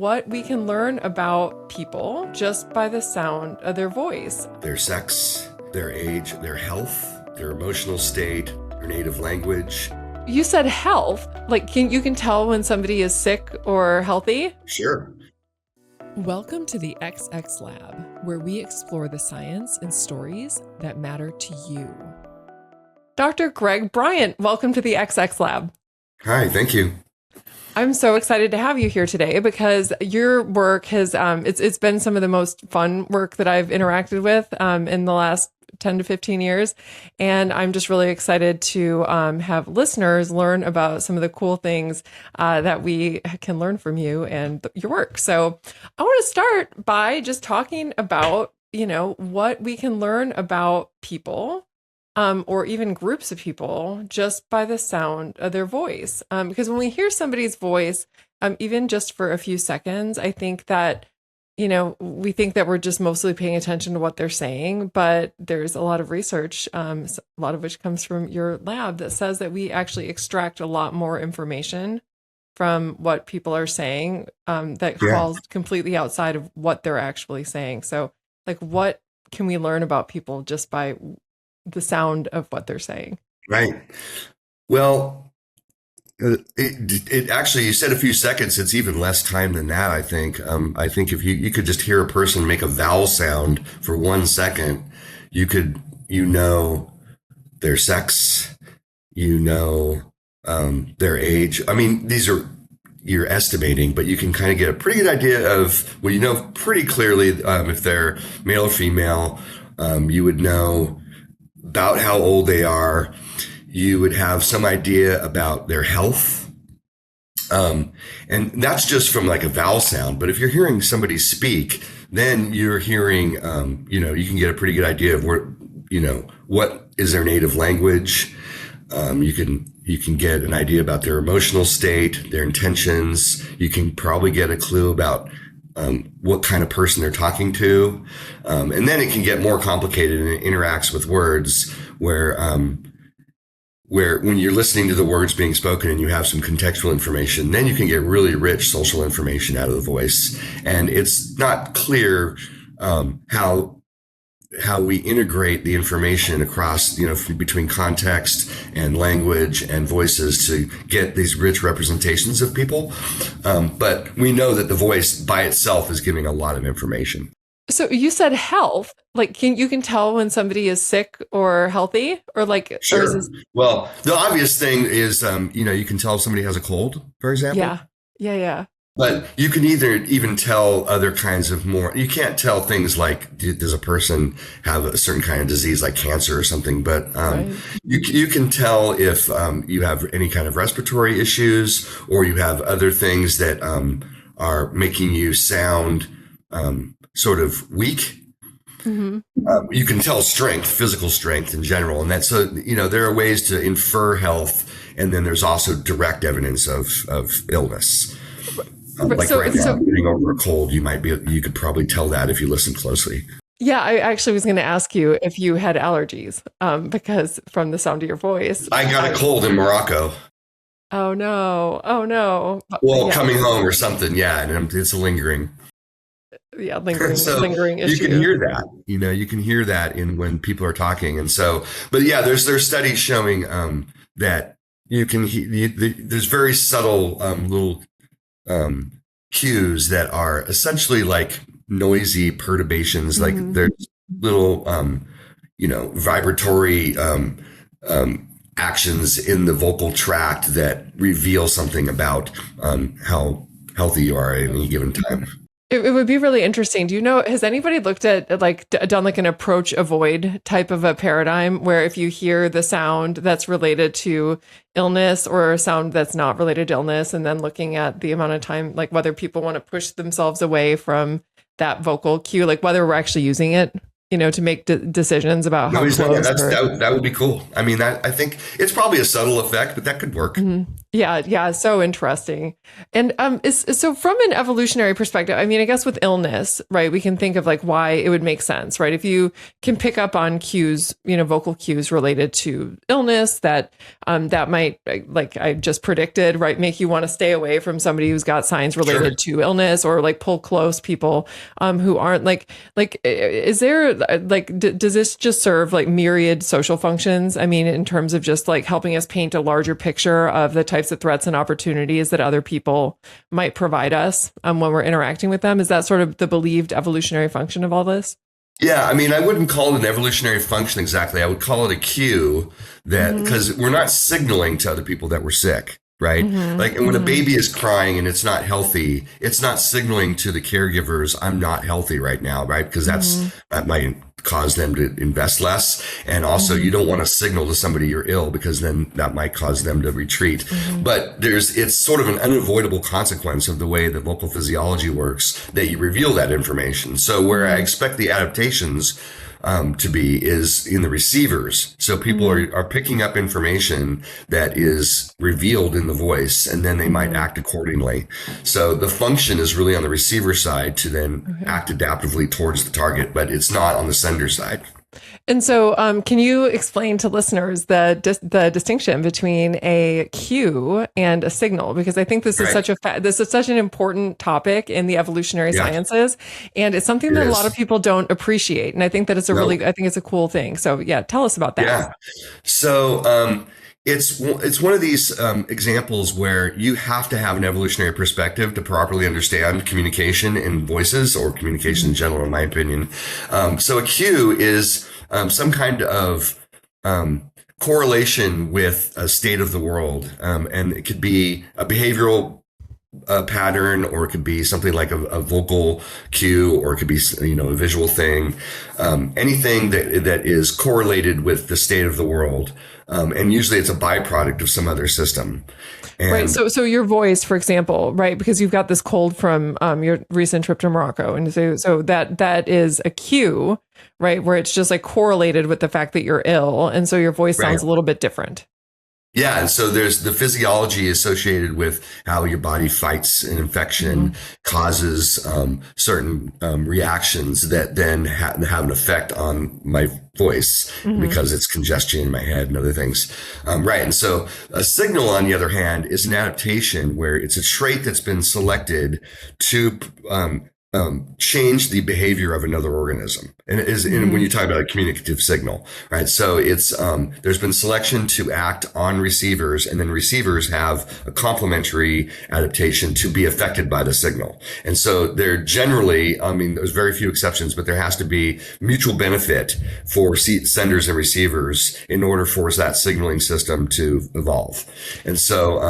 what we can learn about people just by the sound of their voice. Their sex, their age, their health, their emotional state, their native language. You said health. Like, you can tell when somebody is sick or healthy? Sure. Welcome to the XX Lab, where we explore the science and stories that matter to you. Dr. Greg Bryant, welcome to the XX Lab. Hi, thank you. I'm so excited to have you here today because your work has, it's been some of the most fun work that I've interacted with in the last 10 to 15 years. And I'm just really excited to have listeners learn about some of the cool things that we can learn from you and your work. So I want to start by just talking about, what we can learn about people or even groups of people just by the sound of their voice. Because when we hear somebody's voice, even just for a few seconds, I think that we think that we're just mostly paying attention to what they're saying, but there's a lot of research, a lot of which comes from your lab, that says that we actually extract a lot more information from what people are saying that falls completely outside of what they're actually saying. So, like, what can we learn about people just by the sound of what they're saying? Right. Well, it actually, you said a few seconds, it's even less time than that, I think. I think if you could just hear a person make a vowel sound for 1 second, you could, their sex, their age. I mean, you're estimating, but you can kind of get a pretty good idea of, pretty clearly if they're male or female. You would know about how old they are. You would have some idea about their health. And that's just from like a vowel sound. But if you're hearing somebody speak, then you're hearing, you can get a pretty good idea of where, what is their native language. You can get an idea about their emotional state, their intentions. You can probably get a clue about what kind of person they're talking to. And then it can get more complicated, and it interacts with words where when you're listening to the words being spoken and you have some contextual information, then you can get really rich social information out of the voice. And it's not clear how we integrate the information across, between context and language and voices to get these rich representations of people. But we know that the voice by itself is giving a lot of information. So you said health, like you can tell when somebody is sick or healthy, or like, sure. Or is this... Well, the obvious thing is, you can tell if somebody has a cold, for example. Yeah. But you can even tell other kinds of you can't tell things like, does a person have a certain kind of disease like cancer or something, but right. you can tell if you have any kind of respiratory issues, or you have other things that are making you sound sort of weak. Mm-hmm. You can tell strength, physical strength in general. And that's, there are ways to infer health. And then there's also direct evidence of illness. Like right now, getting over a cold, you could probably tell that if you listen closely. Yeah, I actually was going to ask you if you had allergies, because from the sound of your voice. I got a cold in Morocco. Oh no. Well, coming home or something. Yeah. And it's lingering. Yeah, lingering issue. You can hear that, you can hear that when people are talking. And so, but yeah, there's studies showing that you can there's very subtle little cues that are essentially like noisy perturbations, like there's little vibratory actions in the vocal tract that reveal something about how healthy you are at any given time. It would be really interesting. Do you know, has anybody looked at done like an approach avoid type of a paradigm, where if you hear the sound that's related to illness or a sound that's not related to illness, and then looking at the amount of time, like whether people want to push themselves away from that vocal cue, like whether we're actually using it, to make decisions about how close that would be cool. I mean, I think it's probably a subtle effect, but that could work. Mm-hmm. Yeah, yeah, so interesting. And so from an evolutionary perspective, I mean, I guess with illness, right, we can think of like why it would make sense, right? If you can pick up on cues, vocal cues related to illness that might, like I just predicted, right, make you want to stay away from somebody who's got signs Sure. related to illness, or like pull close people who aren't is there does this just serve like myriad social functions? I mean, in terms of just like helping us paint a larger picture of the types of threats and opportunities that other people might provide us when we're interacting with them. Is that sort of the believed evolutionary function of all this? Yeah, I mean, I wouldn't call it an evolutionary function exactly. I would call it a cue that, Mm-hmm. because we're not signaling to other people that we're sick, right? Like, and when a Mm-hmm. baby is crying and it's not healthy, it's not signaling to the caregivers, I'm not healthy right now, right? Because Mm-hmm. that might cause them to invest less. And also, Mm-hmm. you don't want to signal to somebody you're ill, because then that might cause them to retreat. Mm-hmm. But it's sort of an unavoidable consequence of the way that local physiology works that you reveal that information. So where I expect the adaptations to be is in the receivers. So people Mm-hmm. are picking up information that is revealed in the voice, and then they might Mm-hmm. act accordingly. So the function is really on the receiver side to then Okay. act adaptively towards the target, but it's not on the sender side. And so, can you explain to listeners the distinction between a cue and a signal? Because I think this is Right. this is such an important topic in the evolutionary Yeah, sciences, and it's something it that a lot of is. people don't appreciate. And I think that No. I think it's a cool thing. So, yeah, tell us about that. Yeah. So it's one of these examples where you have to have an evolutionary perspective to properly understand communication in voices, or communication Mm-hmm. in general, in my opinion. So a cue is some kind of correlation with a state of the world, and it could be a behavioral pattern, or it could be something like a vocal cue, or it could be a visual thing, anything that is correlated with the state of the world, and usually it's a byproduct of some other system. Right. And So your voice, for example, right, because you've got this cold from your recent trip to Morocco, and so that is a cue, right, where it's just like correlated with the fact that you're ill, and so your voice right. sounds a little bit different. Yeah, and so there's the physiology associated with how your body fights an Mm-hmm. infection, causes certain reactions that then have an effect on my voice, Mm-hmm. because it's congestion in my head and other things. Right. And so a signal, on the other hand, is an adaptation where it's a trait that's been selected to change the behavior of another organism. And it is, and when Mm-hmm. you talk about a communicative signal, right? So it's, there's been selection to act on receivers, and then receivers have a complementary adaptation to be affected by the signal. And so they're generally, I mean, there's very few exceptions, but there has to be mutual benefit for senders and receivers in order for that signaling system to evolve. And so,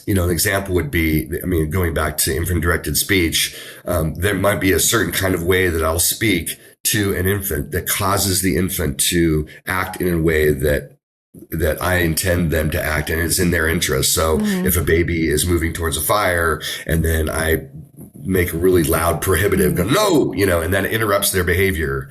an example would be, I mean, going back to infant directed speech, there might be a certain kind of way that I'll speak to an infant that causes the infant to act in a way that I intend them to act, and it's in their interest. So Mm-hmm. if a baby is moving towards a fire, and then I make a really loud prohibitive go, no, and then it interrupts their behavior.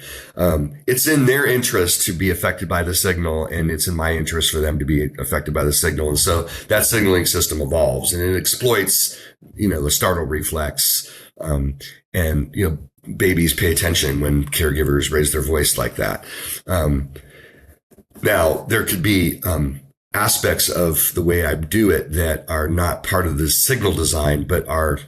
It's in their interest to be affected by the signal, and it's in my interest for them to be affected by the signal. And so that signaling system evolves, and it exploits, the startle reflex. And babies pay attention when caregivers raise their voice like that. Now, there could be aspects of the way I do it that are not part of the signal design, but are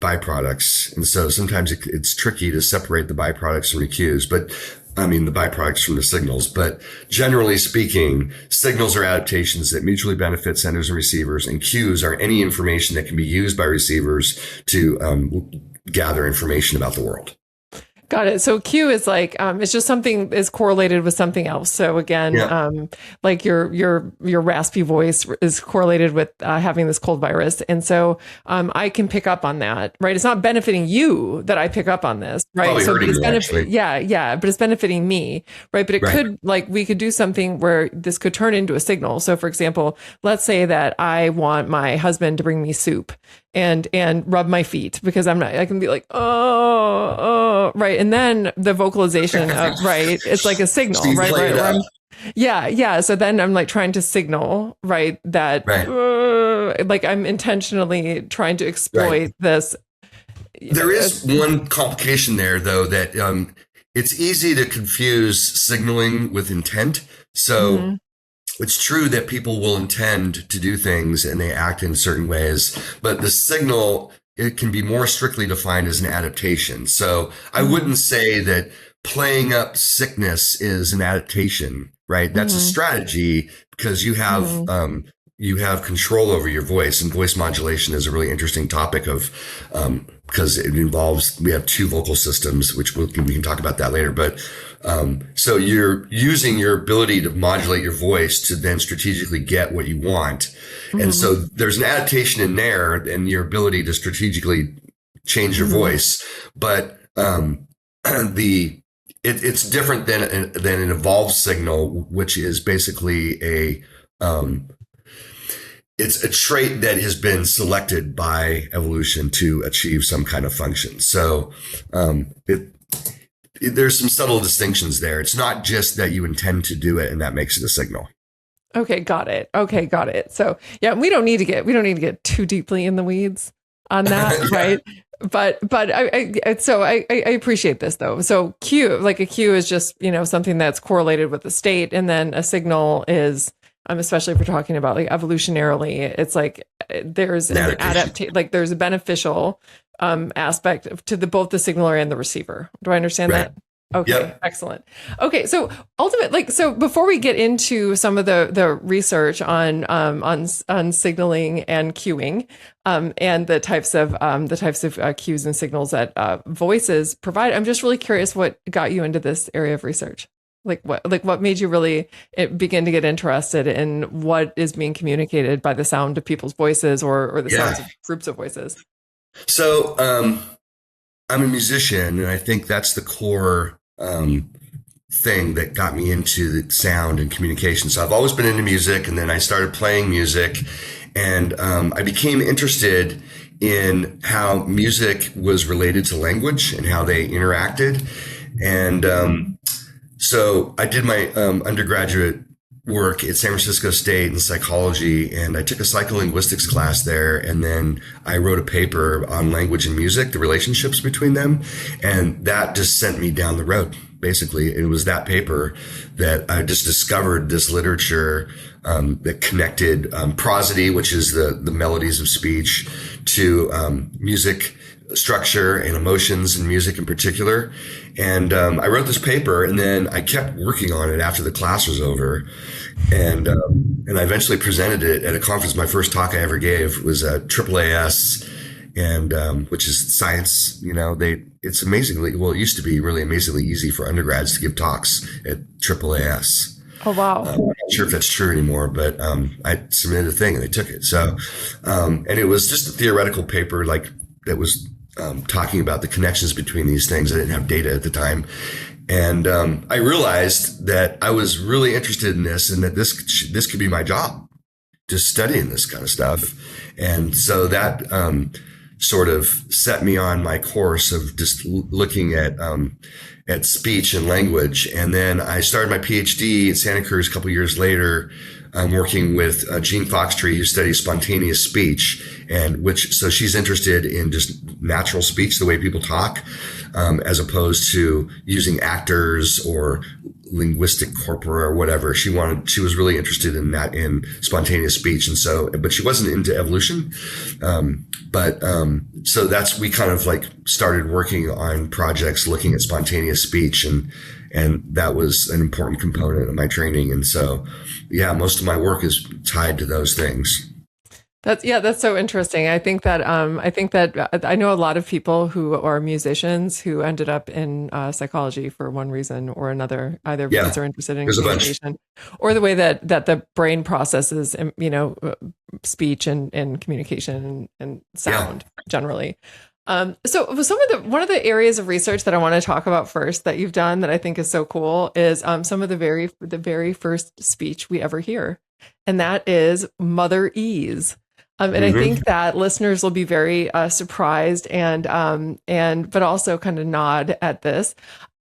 byproducts. And so sometimes it's tricky to separate the byproducts from the cues, but I mean, the byproducts from the signals. But generally speaking, signals are adaptations that mutually benefit senders and receivers, and cues are any information that can be used by receivers to gather information about the world. Got it. So Q is like it's just something is correlated with something else. So again, Yeah. like your raspy voice is correlated with having this cold virus, and so I can pick up on that, right? It's not benefiting you that I pick up on this, right? Probably So but hurting it's you, actually. yeah, but it's benefiting me, right? But it Right. could we could do something where this could turn into a signal. So for example, let's say that I want my husband to bring me soup and rub my feet because I can be like, oh, right. And then the vocalization of, right, it's like a signal, So you right? play Right. it Where up. yeah. So then I'm like trying to signal, right, that Right. like I'm intentionally trying to Right. exploit this. There is one complication there, though, that it's easy to confuse signaling with intent. So Mhm, it's true that people will intend to do things and they act in certain ways, but the signal, it can be more strictly defined as an adaptation. So I mhm, wouldn't say that playing up sickness is an adaptation, right? That's a mhm, strategy because mhm, you have control over your voice, and voice modulation is a really interesting topic of because it involves we have two vocal systems, which we can talk about that later. But so you're using your ability to modulate your voice to then strategically get what you want. And mhm, so there's an adaptation in there and your ability to strategically change your mhm. voice. But it's different than an evolved signal, which is basically um, it's a trait that has been selected by evolution to achieve some kind of function. So there's some subtle distinctions there. It's not just that you intend to do it and that makes it a signal. Okay, got it. Okay, got it. So yeah, we don't need to get too deeply in the weeds on that, Yeah, right? But I appreciate this though. So like a cue is just, something that's correlated with the state, and then a signal is, especially if we're talking about like evolutionarily, it's like there's an an adaptation. like there's a beneficial aspect to both the signaler and the receiver. Do I understand Right. that? Okay, Yep. excellent. Okay, so so before we get into some of the research on signaling and cueing, and the types of cues and signals that voices provide, I'm just really curious what got you into this area of research. What made you really begin to get interested in what is being communicated by the sound of people's voices, or the sounds Yeah. of groups of voices? So I'm a musician, and I think that's the core thing that got me into the sound and communication. So I've always been into music, and then I started playing music, and I became interested in how music was related to language and how they interacted. And so I did my undergraduate work at San Francisco State in psychology, and I took a psycholinguistics class there, and then I wrote a paper on language and music, the relationships between them, and that just sent me down the road. Basically, it was that paper that I just discovered this literature that connected prosody, which is the melodies of speech, to music structure and emotions and music in particular. And I wrote this paper, and then I kept working on it after the class was over, and I eventually presented it at a conference. My first talk I ever gave was at AAAS, and which is science. It's amazingly well. It used to be really amazingly easy for undergrads to give talks at AAAS. Oh wow. I'm not sure if that's true anymore, but I submitted a thing and they took it. So, and it was just a theoretical paper, like that was talking about the connections between these things. I didn't have data at the time, and I realized that I was really interested in this, and that this could be my job, just studying this kind of stuff. And so that sort of set me on my course of just looking at speech and language. And then I started my PhD at Santa Cruz a couple years later. I'm working with Jean Foxtree, who studies spontaneous speech, so she's interested in just natural speech, the way people talk, as opposed to using actors or linguistic corpora or whatever. She was really interested in that, in spontaneous speech. And so, but she wasn't into evolution. So we kind of like started working on projects looking at spontaneous speech, and that was an important component of my training. And so, yeah, most of my work is tied to those things. That's so interesting. I think that I know a lot of people who are musicians who ended up in psychology for one reason or another, either because Yeah, they're interested in there's a bunch. communication, or the way that the brain processes, speech and communication and Yeah. sound generally. So one of the areas of research that I want to talk about first that you've done that I think is so cool is some of the very first speech we ever hear, and that is Mother E's. And I Hmm. think that listeners will be very surprised and but also kind of nod at this.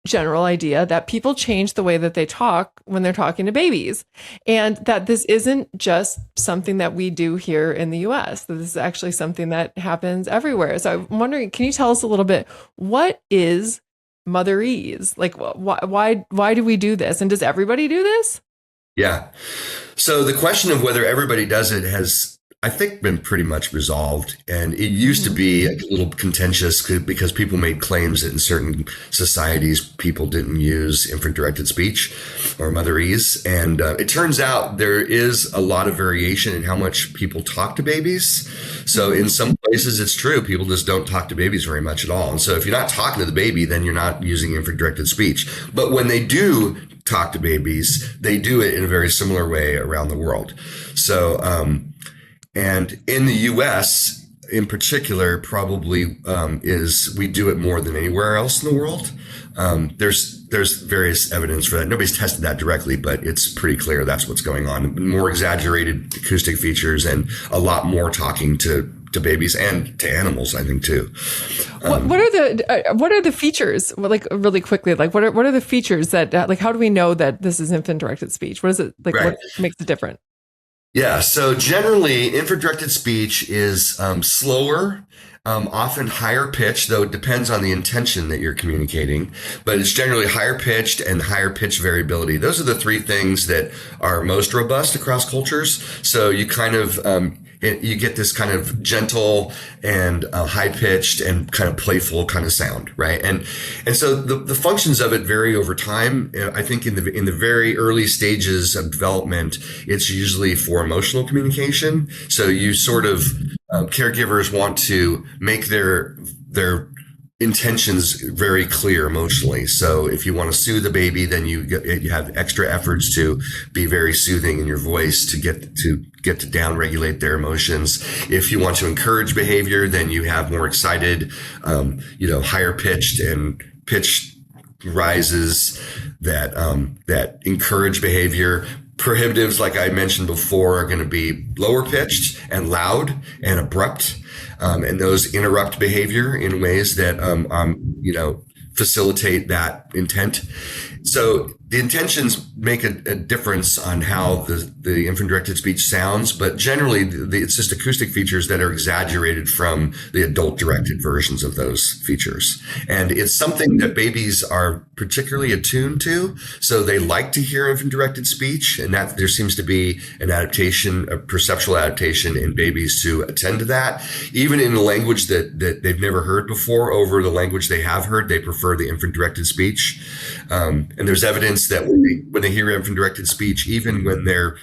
general idea that people change the way that they talk when they're talking to babies, and that this isn't just something that we do here in the US, that this is actually something that happens everywhere. So I'm wondering, can you tell us a little bit, what is motherese? Like, why do we do this? And does everybody do this? Yeah. So the question of whether everybody does it has, I think, been pretty much resolved. And it used to be a little contentious because people made claims that in certain societies, people didn't use infant-directed speech or motherese. And it turns out there is a lot of variation in how much people talk to babies. So in some places, it's true. People just don't talk to babies very much at all. And so if you're not talking to the baby, then you're not using infant-directed speech. But when they do talk to babies, they do it in a very similar way around the world. So, and in the US in particular, probably we do it more than anywhere else in the world. There's various evidence for that. Nobody's tested that directly, but it's pretty clear that's what's going on. More exaggerated acoustic features and a lot more talking to babies and to animals, I think, too. What are the features? Like, really quickly, like what are the features that like, how do we know that this is infant directed speech? What is it like? Right. What makes it different? Yeah. So generally, infant-directed speech is slower, often higher pitched, though it depends on the intention that you're communicating. But it's generally higher pitched and higher pitch variability. Those are the three things that are most robust across cultures. So you kind of you get this kind of gentle and high pitched and kind of playful kind of sound, right? And so the functions of it vary over time. I think in the very early stages of development, it's usually for emotional communication. So you sort of caregivers want to make their intentions very clear emotionally. So if you want to soothe the baby, then you have extra efforts to be very soothing in your voice to get to down regulate their emotions. If you want to encourage behavior, then you have more excited, higher pitched and pitched rises that encourage behavior. Prohibitives, like I mentioned before, are going to be lower pitched and loud and abrupt. And those interrupt behavior in ways that, facilitate that intent. So the intentions make a difference on how the infant-directed speech sounds, but generally it's just acoustic features that are exaggerated from the adult-directed versions of those features. And it's something that babies are particularly attuned to, so they like to hear infant-directed speech, and that there seems to be an adaptation, a perceptual adaptation in babies to attend to that. Even in a language that they've never heard before over the language they have heard, they prefer the infant-directed speech. And there's evidence that when they hear infant-directed speech, even when they're,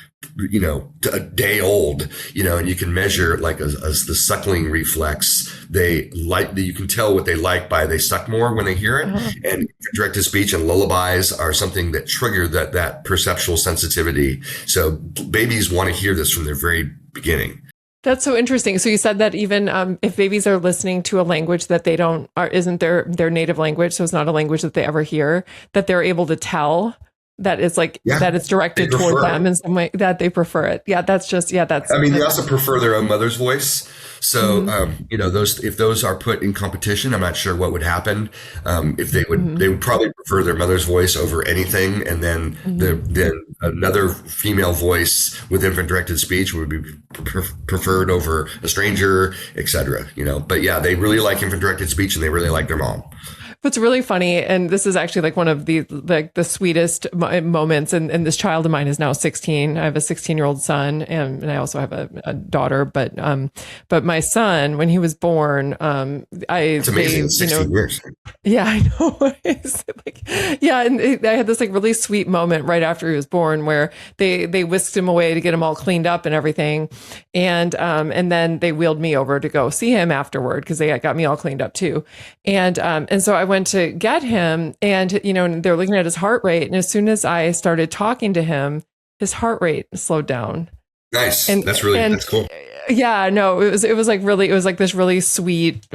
a day old, and you can measure like as the suckling reflex, you can tell what they like by they suck more when they hear it. Uh-huh. And directed speech and lullabies are something that trigger that perceptual sensitivity. So babies want to hear this from their very beginning. That's so interesting. So you said that even if babies are listening to a language that isn't their native language, so it's not a language that they ever hear, that they're able to tell that it's that it's directed toward them in some way, that they prefer it. Yeah, that's. I mean, they also prefer their own mother's voice. So, if those are put in competition, I'm not sure what would happen. If they would probably prefer their mother's voice over anything. And then then another female voice with infant-directed speech would be preferred over a stranger, etc. But yeah, they really like infant-directed speech and they really like their mom. What's really funny, and this is actually like one of the sweetest moments, and this child of mine is now 16. I have a 16-year-old son, and I also have a daughter. But my son, when he was born, it's amazing. 16 years. Yeah, I know. And I had this like really sweet moment right after he was born where they whisked him away to get him all cleaned up and everything, and then they wheeled me over to go see him afterward because they got me all cleaned up too, and so I went to get him, and they're looking at his heart rate, and as soon as I started talking to him, his heart rate slowed down. Nice. That's cool. Yeah, no, it was like this really sweet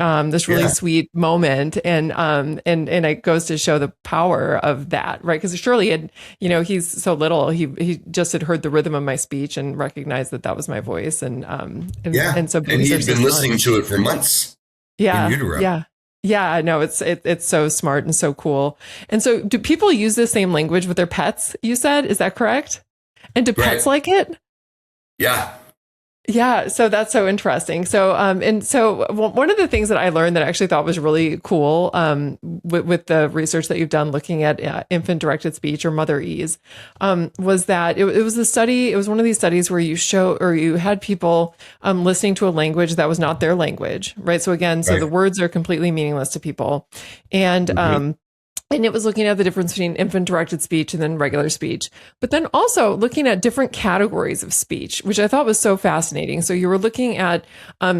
sweet moment, and it goes to show the power of that, right? Because surely he's so little, he just had heard the rhythm of my speech and recognized that was my voice, and so and he'd been listening to it for months. Yeah, in utero. yeah. Yeah, no, it's so smart and so cool. And so do people use the same language with their pets, you said? Is that correct? And do pets Right. like it? Yeah. Yeah, so that's so interesting. So, and so one of the things that I learned that I actually thought was really cool, with the research that you've done looking at infant directed speech or mother ease, was that it was a study. It was one of these studies where you had people listening to a language that was not their language, right? So again, so Right. the words are completely meaningless to people, and Hmm. and it was looking at the difference between infant directed speech and then regular speech, but then also looking at different categories of speech, which I thought was so fascinating. So you were looking at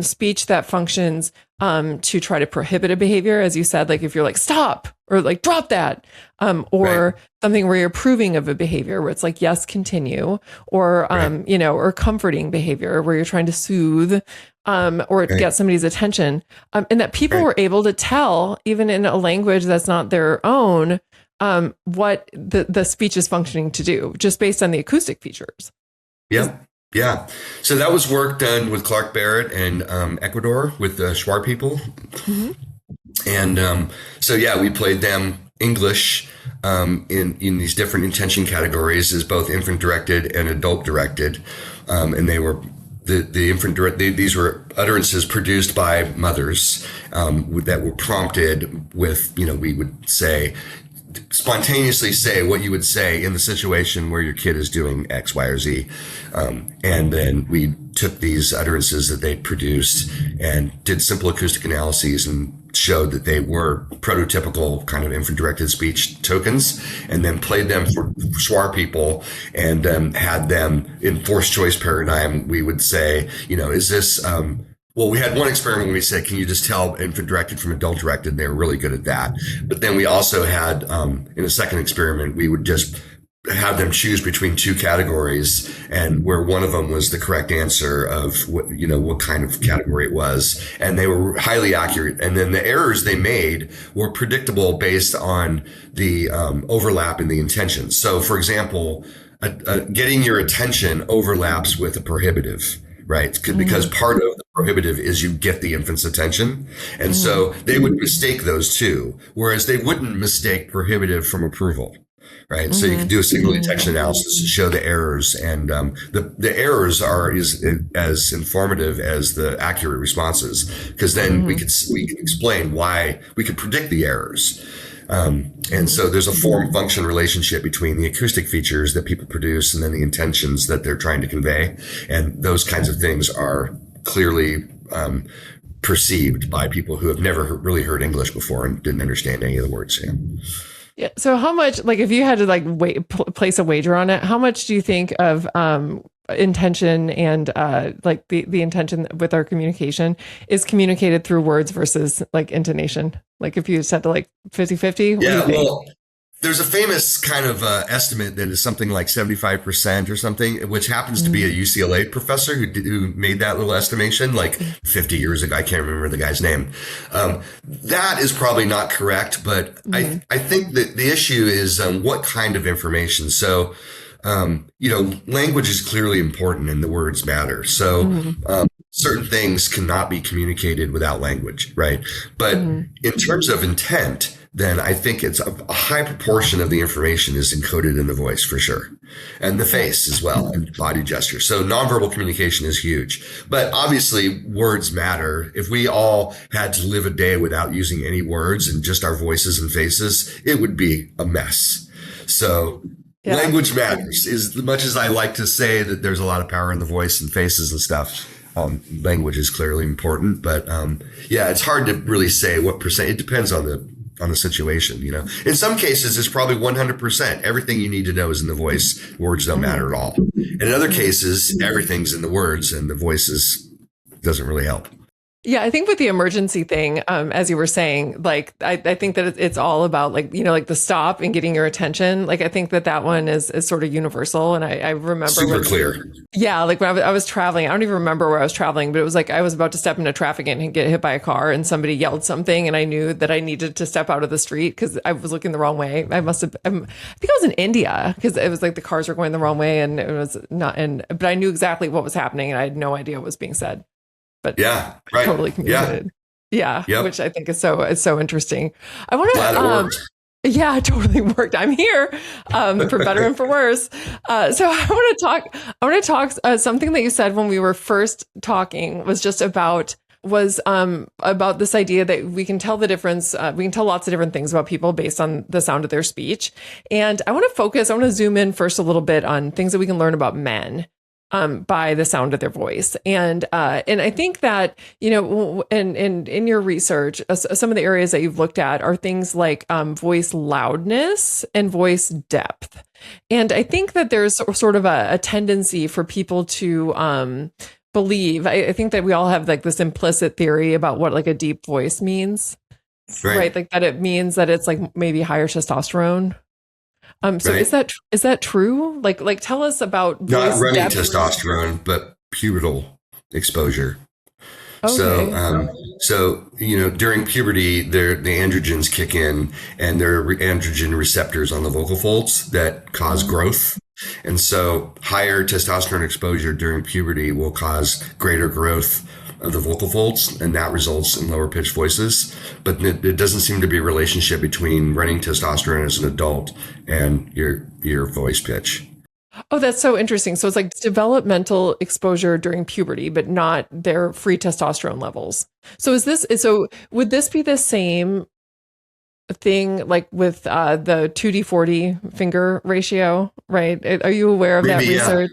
speech that functions to try to prohibit a behavior, as you said, like if you're like, stop or like, drop that, Right. or something where you're approving of a behavior where it's like, yes, continue, or, Right. or comforting behavior where you're trying to soothe, or Right. get somebody's attention, and that people Right. were able to tell, even in a language that's not their own, what the speech is functioning to do, just based on the acoustic features. Is, Yeah. Yeah. So that was work done with Clark Barrett and Ecuador with the Schwar people. Mhm. And so, yeah, we played them English in these different intention categories as both infant directed and adult directed. And they were the infant direct, these were utterances produced by mothers that were prompted with, we would say, spontaneously say what you would say in the situation where your kid is doing X, Y, or Z. And then we took these utterances that they produced and did simple acoustic analyses and showed that they were prototypical kind of infant directed speech tokens, and then played them for Schwar people and had them in forced choice paradigm. We would say, is this, well, we had one experiment where we said, can you just tell infant directed from adult directed? And they were really good at that. But then we also had, in a second experiment, we would just have them choose between two categories, and where one of them was the correct answer of what kind of category it was. And they were highly accurate. And then the errors they made were predictable based on the overlap in the intentions. So for example, getting your attention overlaps with a prohibitive, right? Because Mhm. part of the prohibitive is you get the infant's attention. And Mhm. so they would mistake those two, whereas they wouldn't mistake prohibitive from approval. Right. So you could Mhm. do a signal Mhm. detection analysis to show the errors, and the errors are is as informative as the accurate responses, because then we Mhm. can explain why we could predict the errors. And Mhm. so there's a form function relationship between the acoustic features that people produce and then the intentions that they're trying to convey. And those kinds of things are clearly perceived by people who have never really heard English before and didn't understand any of the words. Yeah. Yeah. So how much, like, if you had to like place a wager on it, how much do you think of intention and like the intention with our communication is communicated through words versus like intonation? Like if you said to like 50-50, what do you Yeah, think? well, there's a famous kind of estimate that is something like 75% or something, which happens to be a Mm-hmm. UCLA professor who made that little estimation like 50 years ago. I can't remember the guy's name. That is probably not correct, but Mm-hmm. I think that the issue is what kind of information. So, language is clearly important and the words matter. So, certain things cannot be communicated without language, right? But Mm-hmm. in terms of intent, then I think it's a high proportion of the information is encoded in the voice for sure. And the Yeah. face as well, and body gesture. So nonverbal communication is huge. But obviously words matter. If we all had to live a day without using any words and just our voices and faces, it would be a mess. So Yeah. language matters. As much as I like to say that there's a lot of power in the voice and faces and stuff, language is clearly important. But yeah, it's hard to really say what percent. It depends on the situation. In some cases, it's probably 100%. Everything you need to know is in the voice. Words don't Mm-hmm. matter at all. And in other Mm-hmm. cases, everything's in the words, and the voices doesn't really help. Yeah, I think with the emergency thing, as you were saying, like I think that it's all about like like the stop and getting your attention. Like I think that one is sort of universal. And I remember Super when, clear. yeah, like when I was traveling, I don't even remember where I was traveling, but it was like I was about to step into traffic and get hit by a car, and somebody yelled something, and I knew that I needed to step out of the street because I was looking the wrong way. I must have, I think I was in India because it was like the cars were going the wrong way, and it was not, but I knew exactly what was happening, and I had no idea what was being said, but Yeah. Right. totally Yeah. communicated. Yeah, Yep. which I think is so interesting. I want Glad to it worked. yeah, it totally worked. I'm here for better and for worse. So I want to talk something that you said when we were first talking was just about this idea that we can tell the difference. We can tell lots of different things about people based on the sound of their speech. And I want to zoom in first a little bit on things that we can learn about men by the sound of their voice. And I think that, in your research, some of the areas that you've looked at are things like voice loudness and voice depth. And I think that there's sort of a tendency for people to believe. I think that we all have like this implicit theory about what like a deep voice means, Right. right? Like that it means that it's like maybe higher testosterone. So Right. is that true? Like tell us about Not voice running depth. testosterone, but pubertal exposure. So, Okay. during puberty, the androgens kick in, and there are androgen receptors on the vocal folds that cause Mhm. growth. And so, higher testosterone exposure during puberty will cause greater growth of the vocal folds, and that results in lower pitched voices. But it doesn't seem to be a relationship between running testosterone as an adult and your voice pitch. Oh, that's so interesting. So it's like developmental exposure during puberty, but not their free testosterone levels. So would this be the same thing like with the 2D40 finger ratio, right? Are you aware of that Maybe, yeah. research?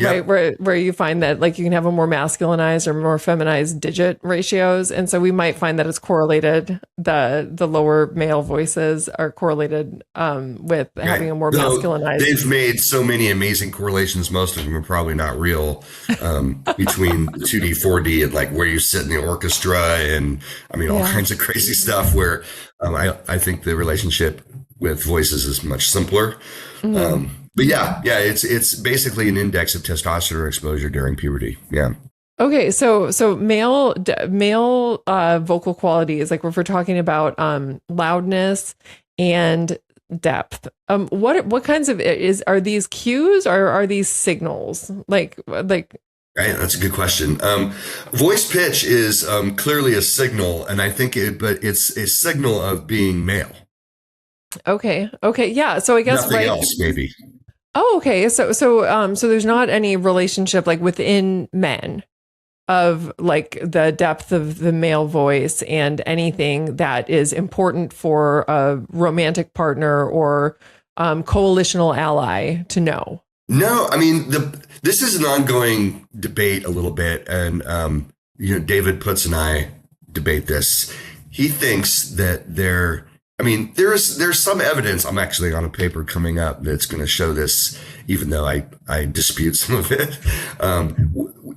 Right, Yep. where you find that like you can have a more masculinized or more feminized digit ratios, and so we might find that it's correlated. The lower male voices are correlated with Right. having a more Though masculinized. they've made so many amazing correlations, most of them are probably not real, between 2D, 4D, and like where you sit in the orchestra, and I mean, all Yeah. kinds of crazy stuff where I think the relationship with voices is much simpler. Mhm. But yeah, it's basically an index of testosterone exposure during puberty. Yeah. Okay, so male vocal qualities, like if we're talking about loudness and depth, what kinds of are these cues or are these signals? Like Right, that's a good question. Voice pitch is clearly a signal, and I think but it's a signal of being male. okay, yeah. So I guess Nothing right. else, maybe. Oh, okay. So there's not any relationship like within men of like the depth of the male voice and anything that is important for a romantic partner or coalitional ally to know. No, I mean this is an ongoing debate a little bit, and David Putz and I debate this. He thinks that I mean, there's some evidence. I'm actually on a paper coming up that's going to show this, even though I dispute some of it,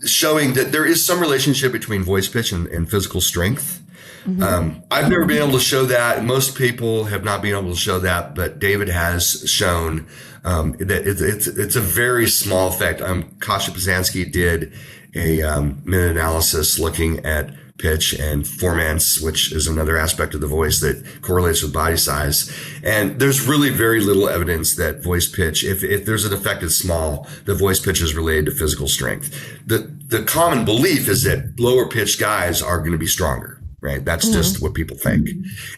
showing that there is some relationship between voice pitch and physical strength. Mhm. I've never been able to show that. Most people have not been able to show that, but David has shown that it's a very small effect. Kasha Pisansky did a meta-analysis looking at pitch and formants, which is another aspect of the voice that correlates with body size. And there's really very little evidence that voice pitch, if there's an effect that's small, the voice pitch is related to physical strength. The common belief is that lower pitched guys are going to be stronger. Right. That's just what people think.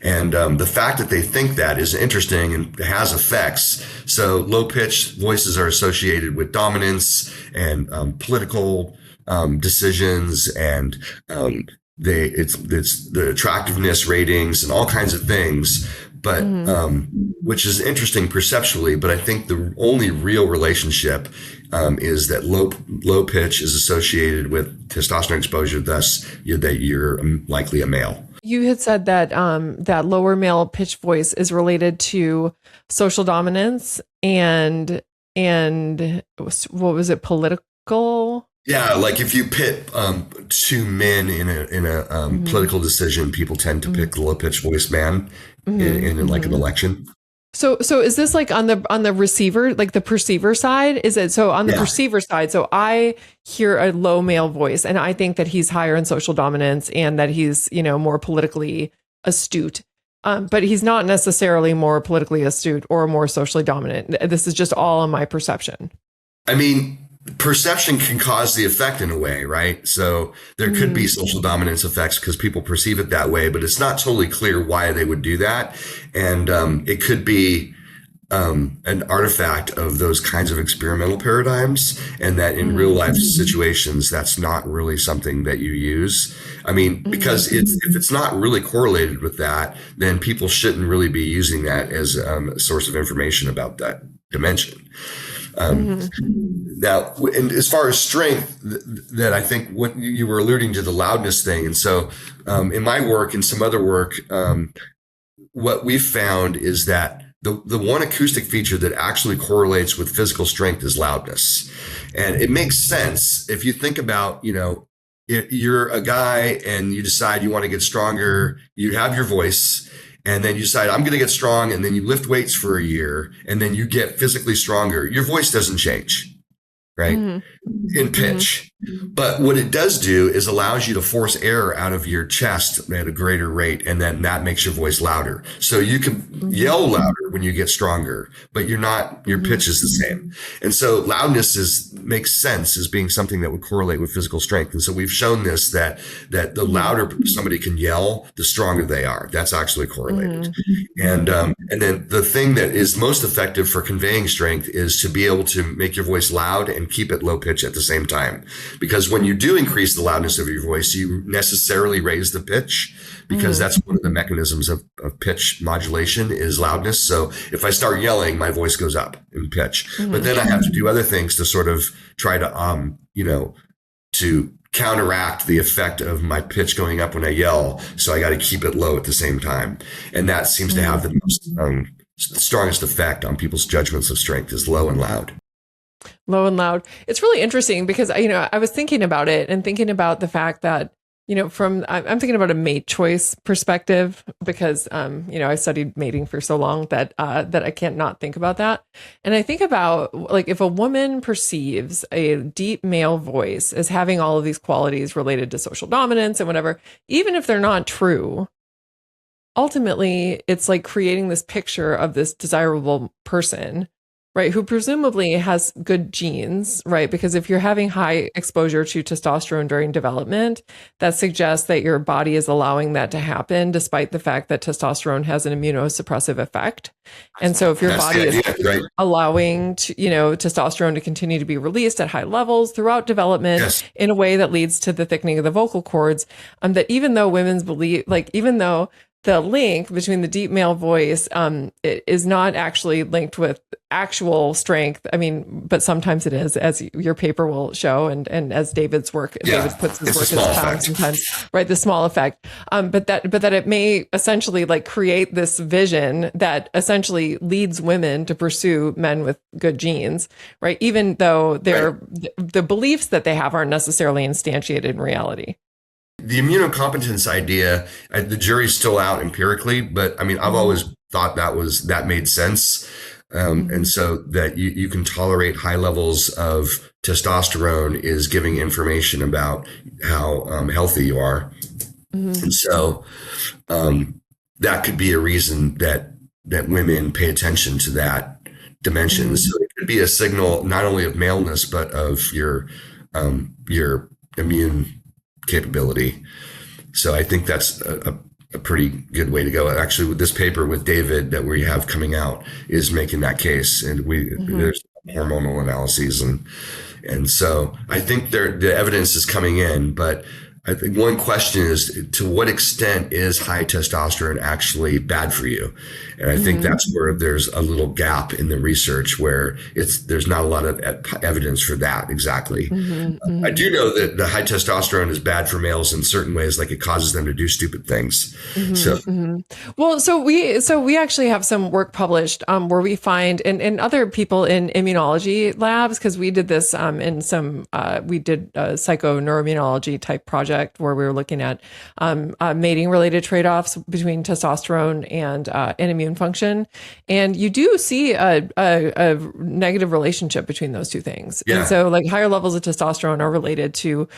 And the fact that they think that is interesting and has effects. So low pitched voices are associated with dominance and political decisions, and it's the attractiveness ratings and all kinds of things. But Mhm. which is interesting perceptually. But I think the only real relationship is that low pitch is associated with testosterone exposure, thus that you're likely a male. You had said that that lower male pitch voice is related to social dominance and what was it, political? Yeah, like if you pit two men in a Mhm. political decision, people tend to pick the low pitch voice man Mhm. in like an Mhm. election. So is this like on the receiver, like the perceiver side? Is it so on the Yeah. perceiver side? So I hear a low male voice and I think that he's higher in social dominance and that he's, more politically astute. But he's not necessarily more politically astute or more socially dominant. This is just all in my perception. I mean, perception can cause the effect in a way, right? So there could be social dominance effects because people perceive it that way, but it's not totally clear why they would do that. And it could be an artifact of those kinds of experimental paradigms, and that in real life situations, that's not really something that you use. I mean, because if it's not really correlated with that, then people shouldn't really be using that as a source of information about that dimension. Now, and as far as strength, that I think what you were alluding to, the loudness thing. And so in my work and some other work, what we've found is that the one acoustic feature that actually correlates with physical strength is loudness. And it makes sense if you think about, if you're a guy and you decide you want to get stronger, you have your voice, and then you decide, I'm going to get strong, and then you lift weights for a year, and then you get physically stronger. Your voice doesn't change, right? In pitch. But what it does do is allows you to force air out of your chest at a greater rate, and then that makes your voice louder. So you can yell louder when you get stronger, but your pitch is the same. And so loudness makes sense as being something that would correlate with physical strength. And so we've shown this, that the louder somebody can yell, the stronger they are. That's actually correlated. And then the thing that is most effective for conveying strength is to be able to make your voice loud and keep it low pitch at the same time. Because when you do increase the loudness of your voice, you necessarily raise the pitch, because that's one of the mechanisms of pitch modulation is loudness. So if I start yelling, my voice goes up in pitch, but then I have to do other things to sort of try to, to counteract the effect of my pitch going up when I yell. So I got to keep it low at the same time. And that seems to have the most, strongest effect on people's judgments of strength, is low and loud. Low and loud. It's really interesting because, I was thinking about it and thinking about the fact that, I'm thinking about a mate choice perspective because, I studied mating for so long that I can't not think about that. And I think about, like, if a woman perceives a deep male voice as having all of these qualities related to social dominance and whatever, even if they're not true, ultimately it's like creating this picture of this desirable person, right, who presumably has good genes, right? Because if you're having high exposure to testosterone during development, that suggests that your body is allowing that to happen, despite the fact that testosterone has an immunosuppressive effect. And so if your body is allowing testosterone to continue to be released at high levels throughout development in a way that leads to the thickening of the vocal cords, that even though women's believe, like, even though the link between the deep male voice it is not actually linked with actual strength. I mean, but sometimes it is, as your paper will show, and as David puts his work as pounds sometimes, right? The small effect. But that it may essentially like create this vision that essentially leads women to pursue men with good genes, right? Even though the beliefs that they have aren't necessarily instantiated in reality. The immunocompetence idea, the jury's still out empirically, but I mean, I've always thought that made sense. And so that you can tolerate high levels of testosterone is giving information about how healthy you are. And so that could be a reason that women pay attention to that dimension. So it could be a signal not only of maleness, but of your immune capability. So I think that's a pretty good way to go. Actually, with this paper with David that we have coming out is making that case, and there's hormonal analyses, and so I think the evidence is coming in. But I think one question is, to what extent is high testosterone actually bad for you? And I think that's where there's a little gap in the research, where there's not a lot of evidence for that exactly. I do know that the high testosterone is bad for males in certain ways, like it causes them to do stupid things. Well, so we actually have some work published where we find, and other people in immunology labs, because we did this in some we did a psychoneuroimmunology type project project where we were looking at mating related trade-offs between testosterone and immune function. And you do see a negative relationship between those two things. Yeah. And so like higher levels of testosterone are related to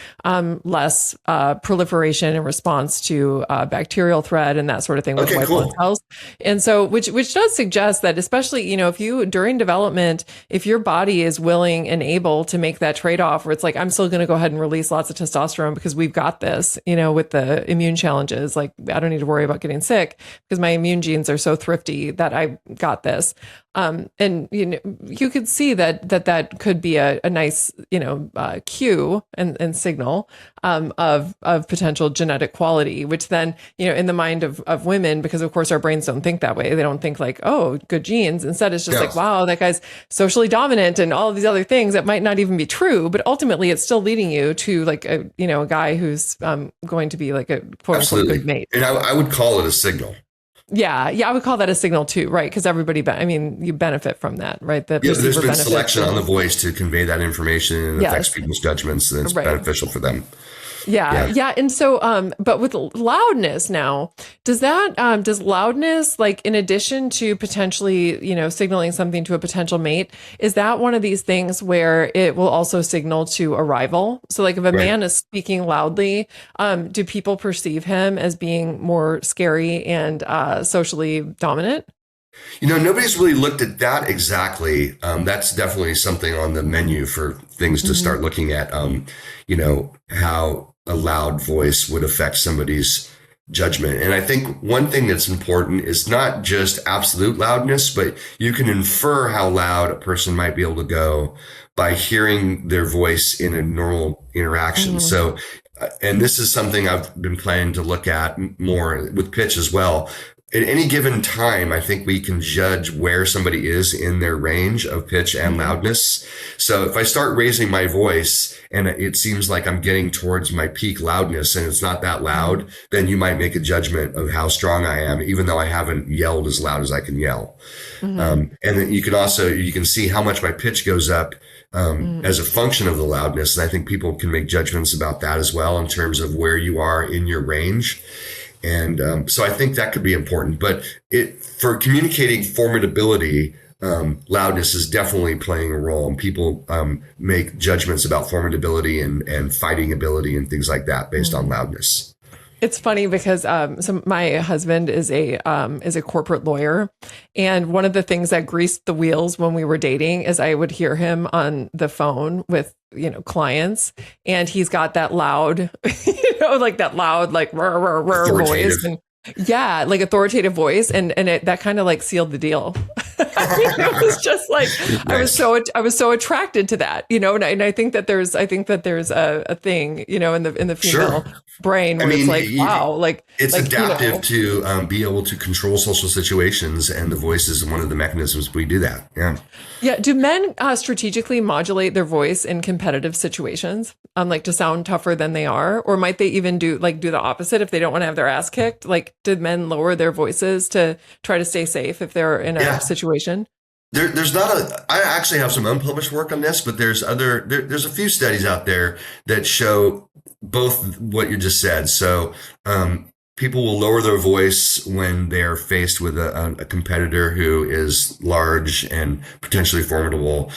less proliferation in response to bacterial threat and that sort of thing with white blood cells. And so which does suggest that, especially, if you during development, if your body is willing and able to make that trade-off where it's like, I'm still going to go ahead and release lots of testosterone because we've got this, with the immune challenges, like I don't need to worry about getting sick because my immune genes are so thrifty that I got this. And you could see that could be a nice cue and signal of potential genetic quality, which then in the mind of women, because of course our brains don't think that way. They don't think like, oh, good genes. Instead, it's just like, wow, that guy's socially dominant and all of these other things that might not even be true. But ultimately, it's still leading you to like a guy who's going to be like a quote unquote good mate. And I would call it a signal. Yeah, I would call that a signal too, right? Because everybody, you benefit from that, right? There's been selection on the voice to convey that information and affects people's judgments, and it's beneficial for them. Yeah. And so, but with loudness now, does loudness, like in addition to potentially, signaling something to a potential mate, is that one of these things where it will also signal to a rival? So like if a man is speaking loudly, do people perceive him as being more scary and socially dominant? Nobody's really looked at that exactly. That's definitely something on the menu for things to start looking at, how a loud voice would affect somebody's judgment. And I think one thing that's important is not just absolute loudness, but you can infer how loud a person might be able to go by hearing their voice in a normal interaction. So, and this is something I've been planning to look at more with pitch as well. At any given time, I think we can judge where somebody is in their range of pitch and loudness. So if I start raising my voice and it seems like I'm getting towards my peak loudness and it's not that loud, then you might make a judgment of how strong I am, even though I haven't yelled as loud as I can yell. And then you can see how much my pitch goes up as a function of the loudness. And I think people can make judgments about that as well in terms of where you are in your range. And so I think that could be important. But for communicating formidability, loudness is definitely playing a role. And people make judgments about formidability and fighting ability and things like that based on loudness. It's funny because so my husband is a corporate lawyer, and one of the things that greased the wheels when we were dating is I would hear him on the phone with clients, and he's got that loud, like that loud, like rah, rah, rah voice, and like authoritative voice, and that kind of like sealed the deal. It was just like nice. I was so attracted to that, and I think that there's a thing, in the female brain where it's like, wow, like it's like, adaptive to be able to control social situations, and the voice is one of the mechanisms we do that. Yeah. Do men strategically modulate their voice in competitive situations, like to sound tougher than they are, or might they even do the opposite if they don't want to have their ass kicked? Like, did men lower their voices to try to stay safe if they're in a situation? There's not I actually have some unpublished work on this, but there's a few studies out there that show both what you just said. So, people will lower their voice when they're faced with a competitor who is large and potentially formidable.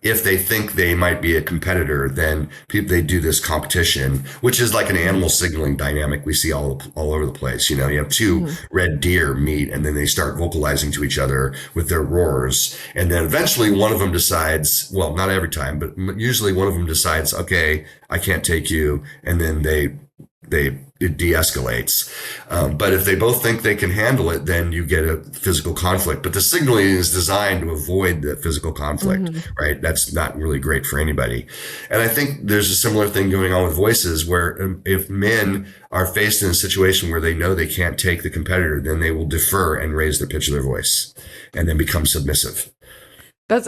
If they think they might be a competitor, then they do this competition, which is like an animal signaling dynamic we see all over the place. You have two red deer meet, and then they start vocalizing to each other with their roars. And then eventually one of them decides, well, not every time, but usually one of them decides, okay, I can't take you. And then it de-escalates. But if they both think they can handle it, then you get a physical conflict. But the signaling is designed to avoid the physical conflict, right? That's not really great for anybody. And I think there's a similar thing going on with voices where if men are faced in a situation where they know they can't take the competitor, then they will defer and raise the pitch of their voice and then become submissive. That's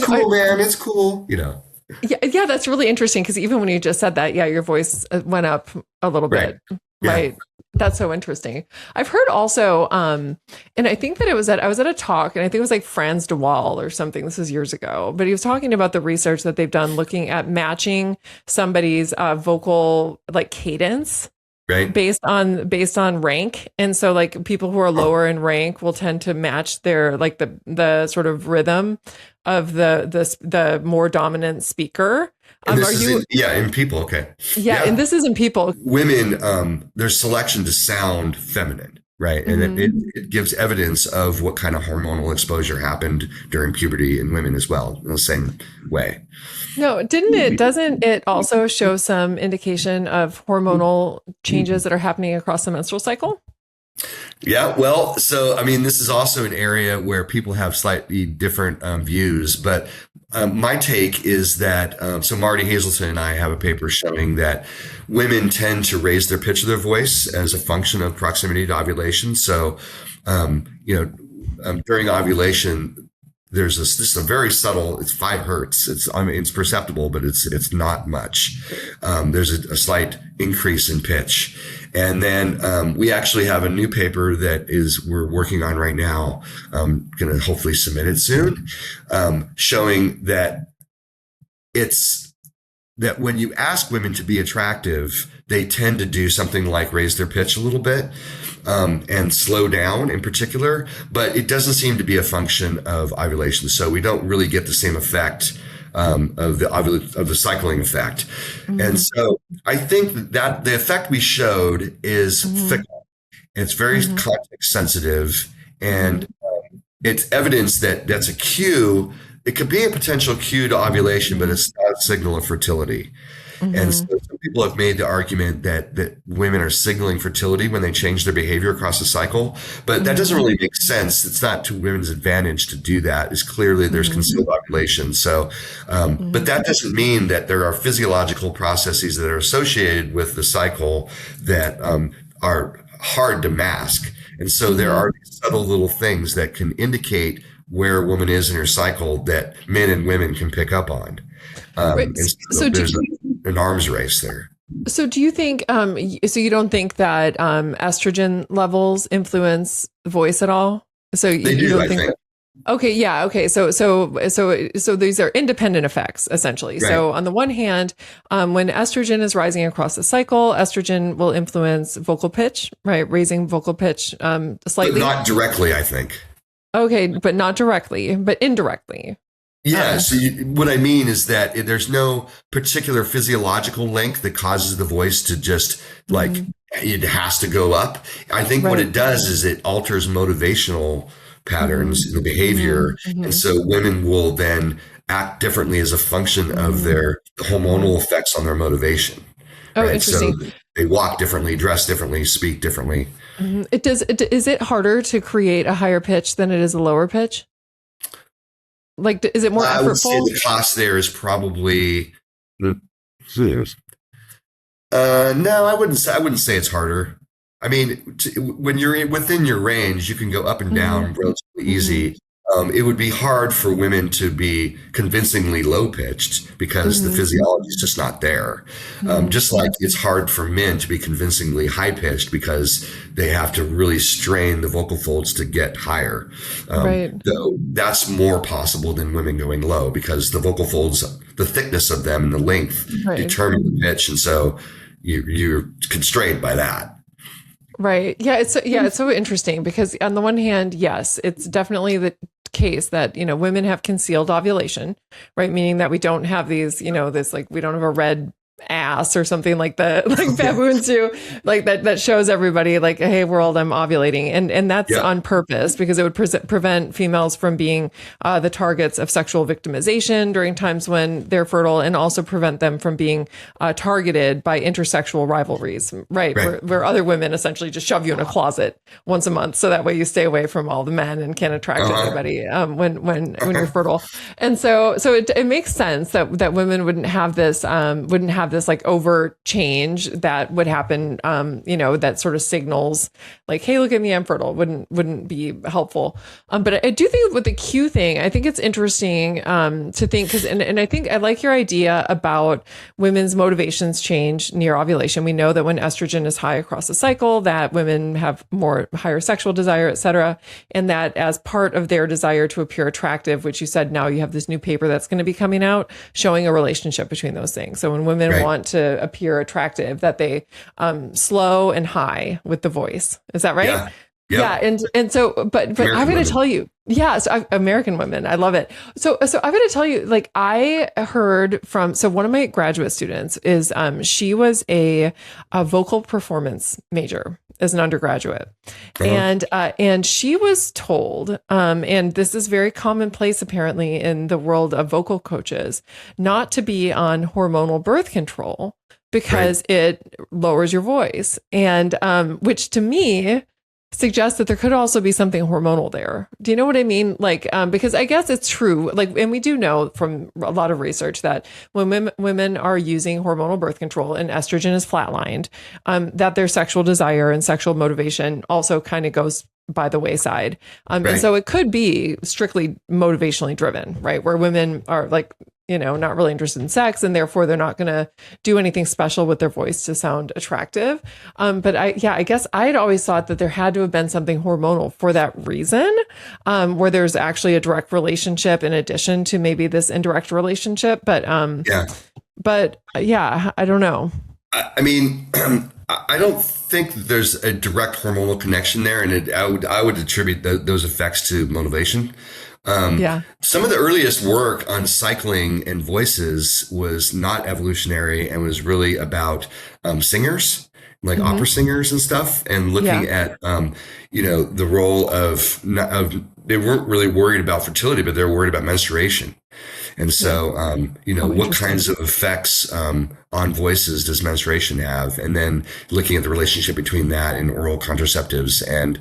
cool, man. It's cool, Yeah, that's really interesting because even when you just said that, your voice went up a little bit, right? That's so interesting. I've heard also, and I think that I was at a talk, and I think it was like Franz de Waal or something. This was years ago, but he was talking about the research that they've done looking at matching somebody's vocal like cadence Right? based on rank. And so like people who are lower in rank will tend to match their like the sort of rhythm of the more dominant speaker. And this Are is you in people. Okay. Yeah, and this is in people. Women, their selection to sound feminine, right? And it gives evidence of what kind of hormonal exposure happened during puberty in women as well, in the same way. No, doesn't it also show some indication of hormonal changes that are happening across the menstrual cycle? Yeah, well, so I mean, this is also an area where people have slightly different views, but my take is that so Marty Hazelton and I have a paper showing that women tend to raise their pitch of their voice as a function of proximity to ovulation. So, during ovulation, there's this is a very subtle. It's 5 hertz. It's perceptible, but it's not much. There's a slight increase in pitch, and then we actually have a new paper that we're working on right now. I'm going to hopefully submit it soon, showing that that when you ask women to be attractive, they tend to do something like raise their pitch a little bit and slow down in particular, but it doesn't seem to be a function of ovulation. So we don't really get the same effect of the cycling effect. Mm-hmm. And so I think that the effect we showed is fickle. And it's very context sensitive, and it's evidence that that's a cue. It could be a potential cue to ovulation, but it's not a signal of fertility. And so some people have made the argument that women are signaling fertility when they change their behavior across the cycle, but that doesn't really make sense. It's not to women's advantage to do that. It's clearly there's concealed ovulation. So, but that doesn't mean that there are physiological processes that are associated with the cycle that are hard to mask. And so there are these subtle little things that can indicate where a woman is in her cycle that men and women can pick up on. Right. So there's an arms race there. So do you think, so you don't think that estrogen levels influence voice at all? So They you do, don't I think. Okay, yeah, okay. So these are independent effects essentially. Right. So on the one hand, when estrogen is rising across the cycle, estrogen will influence vocal pitch, right? Raising vocal pitch But slightly. not directly, I think. Okay, but not directly, but indirectly. Yeah. So what I mean is that there's no particular physiological link that causes the voice to just like it has to go up. I think what it does is it alters motivational patterns in the behavior. And so women will then act differently as a function of their hormonal effects on their motivation. Oh, right? interesting. So they walk differently, dress differently, speak differently. Is it harder to create a higher pitch than it is a lower pitch? Like, is it more I would say effortful? the cost there is probably. No, I wouldn't say it's harder. I mean, when you're within your range, you can go up and down relatively easy. It would be hard for women to be convincingly low pitched because the physiology is just not there. Just like it's hard for men to be convincingly high pitched because they have to really strain the vocal folds to get higher. Though that's more possible than women going low because the vocal folds, the thickness of them and the length determine the pitch. And so you're constrained by that. Right. Yeah. It's so interesting because on the one hand, yes, it's definitely the case that, women have concealed ovulation, right? Meaning that we don't have these, this like, we don't have a red ass or something like baboons do, like that shows everybody like, hey world, I'm ovulating, and that's on purpose because it would prevent females from being the targets of sexual victimization during times when they're fertile, and also prevent them from being targeted by intersexual rivalries, right? Where other women essentially just shove you in a closet once a month so that way you stay away from all the men and can't attract anybody when you're fertile. And so it makes sense that women wouldn't have have this like overt change that would happen, that sort of signals like, hey, look at me, I'm fertile, wouldn't be helpful. But I do think with the Q thing, I think it's interesting to think because, and I think I like your idea about women's motivations change near ovulation. We know that when estrogen is high across the cycle, that women have more higher sexual desire, et cetera. And that as part of their desire to appear attractive, which you said now you have this new paper that's going to be coming out showing a relationship between those things. So when women want to appear attractive, that they slow and high with the voice. Is that right? Yeah. Yeah. And so, but I'm going to tell you, American women, I love it. So I'm going to tell you, like, I heard from, so one of my graduate students is, she was a vocal performance major as an undergraduate. And she was told, and this is very commonplace apparently in the world of vocal coaches, not to be on hormonal birth control because it lowers your voice. And, which to me suggests that there could also be something hormonal there. Do you know what I mean? Like, because I guess it's true. Like, and we do know from a lot of research that when women are using hormonal birth control and estrogen is flatlined, that their sexual desire and sexual motivation also kind of goes by the wayside. And so it could be strictly motivationally driven, right? Where women are like, not really interested in sex, and therefore they're not going to do anything special with their voice to sound attractive. But I guess I'd always thought that there had to have been something hormonal for that reason, where there's actually a direct relationship in addition to maybe this indirect relationship. But I don't know. I mean, I don't think there's a direct hormonal connection there, and I would attribute those effects to motivation. Some of the earliest work on cycling and voices was not evolutionary and was really about singers, like opera singers and stuff, and looking at the role of they weren't really worried about fertility, but they were worried about menstruation. And so, what kinds of effects on voices does menstruation have? And then looking at the relationship between that and oral contraceptives. And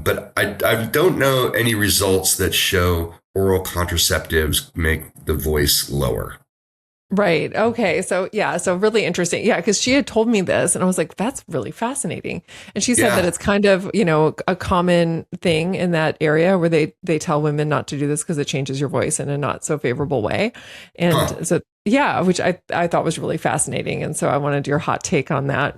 but I don't know any results that show oral contraceptives make the voice lower. Right. Okay. So so really interesting. Yeah. Because she had told me this and I was like, that's really fascinating. And she said that it's kind of, a common thing in that area where they tell women not to do this because it changes your voice in a not so favorable way. And so, which I thought was really fascinating. And so I wanted your hot take on that.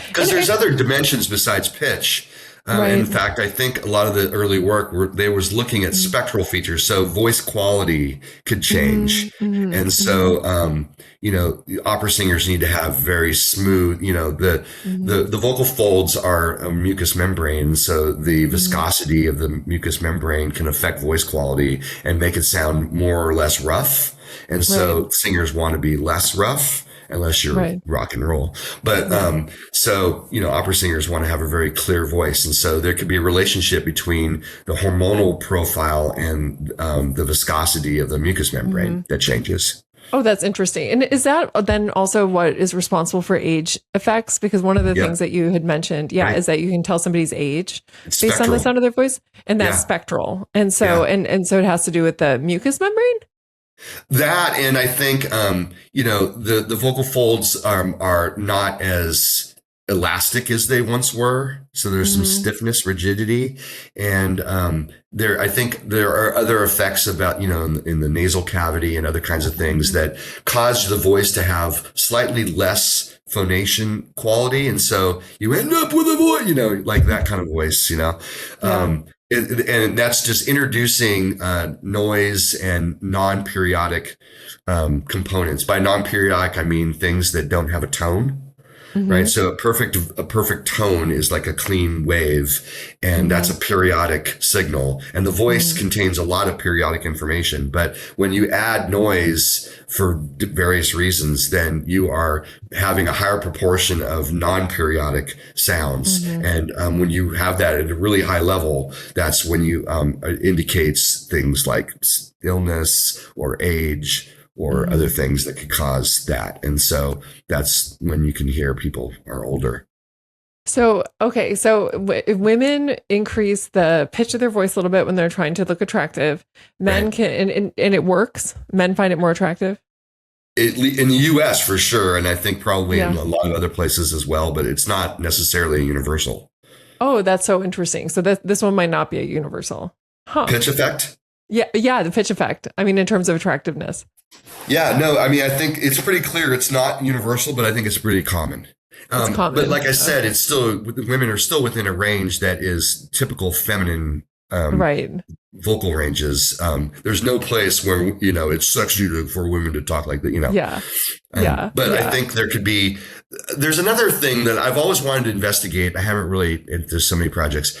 Because there's other dimensions besides pitch. In fact, I think a lot of the early work they was looking at spectral features, so voice quality could change, and so opera singers need to have very smooth. The vocal folds are a mucous membrane, so the viscosity of the mucous membrane can affect voice quality and make it sound more or less rough, and so singers want to be less rough. Unless you're rock and roll. But, opera singers want to have a very clear voice. And so there could be a relationship between the hormonal profile and the viscosity of the mucous membrane that changes. Oh, that's interesting. And is that then also what is responsible for age effects? Because one of the things that you had mentioned, is that you can tell somebody's age based on the sound of their voice, and that's spectral. And so, and so it has to do with the mucous membrane? That, and I think, the vocal folds are not as elastic as they once were. So there's some stiffness, rigidity. And I think there are other effects about, in the nasal cavity and other kinds of things that cause the voice to have slightly less phonation quality. And so you end up with a voice, like that kind of voice, and that's just introducing noise and non-periodic components. By non-periodic, I mean things that don't have a tone, right? So a perfect tone is like a clean wave, and that's a periodic signal. And the voice contains a lot of periodic information. But when you add noise for various reasons, then you are having a higher proportion of non-periodic sounds. And when you have that at a really high level, that's when you indicates things like illness or age or other things that could cause that. And so that's when you can hear people are older. So, okay. So if women increase the pitch of their voice a little bit when they're trying to look attractive, men can, and it works. Men find it more attractive. In the US for sure, and I think probably in Yeah. a lot of other places as well, but it's not necessarily universal. Oh, that's so interesting. So this one might not be a universal. Huh. Pitch effect? Yeah, yeah, the pitch effect. I mean, in terms of attractiveness. Yeah, no, I mean, I think it's pretty clear it's not universal, but I think it's pretty common. It's But common. like I said, it's still, women are still within a range that is typical feminine Right. vocal ranges. There's no place where, it's sexy for women to talk like that. Yeah. Yeah. But I Yeah. think there's another thing that I've always wanted to investigate. I haven't really, there's so many projects.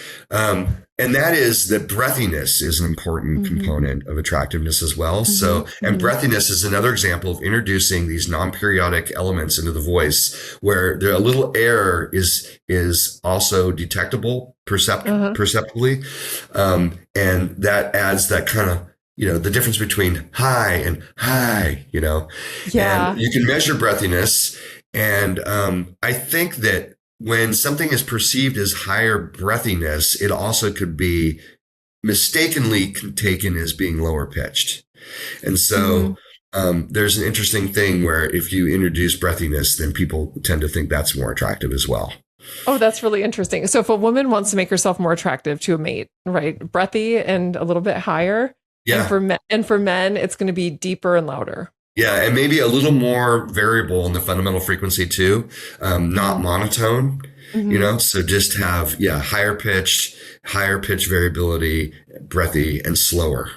And that is that breathiness is an important component of attractiveness as well. So, and breathiness is another example of introducing these non-periodic elements into the voice where a little air is also detectable perceptibly. And that adds that kind of, the difference between high and high, Yeah. and you can measure breathiness. And I think that when something is perceived as higher breathiness, it also could be mistakenly taken as being lower pitched. And so there's an interesting thing where if you introduce breathiness, then people tend to think that's more attractive as well. Oh, that's really interesting. So if a woman wants to make herself more attractive to a mate, right? Breathy and a little bit higher. Yeah. And for men, it's going to be deeper and louder. Yeah, and maybe a little more variable in the fundamental frequency too, not monotone, so just have, higher pitch variability, breathy and slower.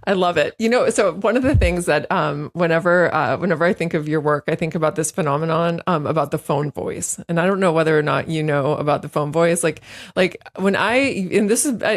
I love it. So one of the things that whenever I think of your work, I think about this phenomenon about the phone voice. And I don't know whether or not you know about the phone voice. Like when I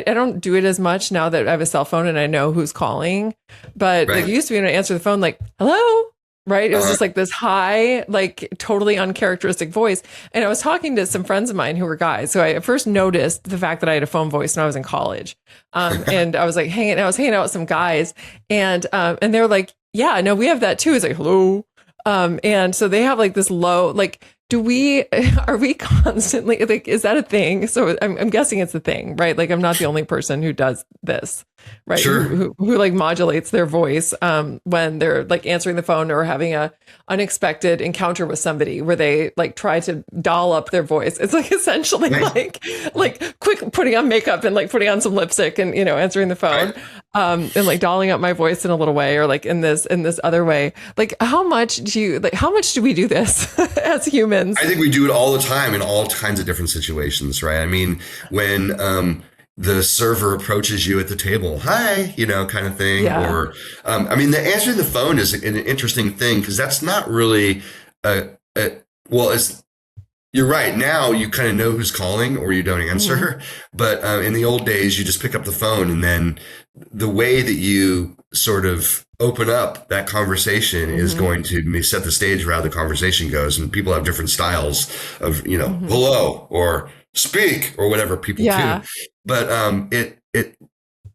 don't do it as much now that I have a cell phone and I know who's calling. But Right. like it used to be when I answer the phone, like, hello. Right. It was just like this high, like totally uncharacteristic voice. And I was talking to some friends of mine who were guys. So I first noticed the fact that I had a phone voice when I was in college. And I was like hanging out with some guys and they were like, yeah, no, we have that too. It's like, hello. And so they have like this low, like, are we constantly like, is that a thing? So I'm guessing it's a thing, right? Like I'm not the only person who does this, right? Sure. Who like modulates their voice when they're like answering the phone or having a unexpected encounter with somebody where they like try to doll up their voice. It's like essentially like quick putting on makeup and like putting on some lipstick and answering the phone and like dolling up my voice in a little way or like in this other way. Like how much do we do this as humans? I think we do it all the time in all kinds of different situations, right? I mean, when the server approaches you at the table, hi, kind of thing. Yeah. Or, the answering the phone is an interesting thing because that's not really, you're right. Now you kind of know who's calling or you don't answer. But in the old days, you just pick up the phone and then the way that you sort of open up that conversation is going to set the stage for how the conversation goes. And people have different styles of, hello or speak or whatever people do. But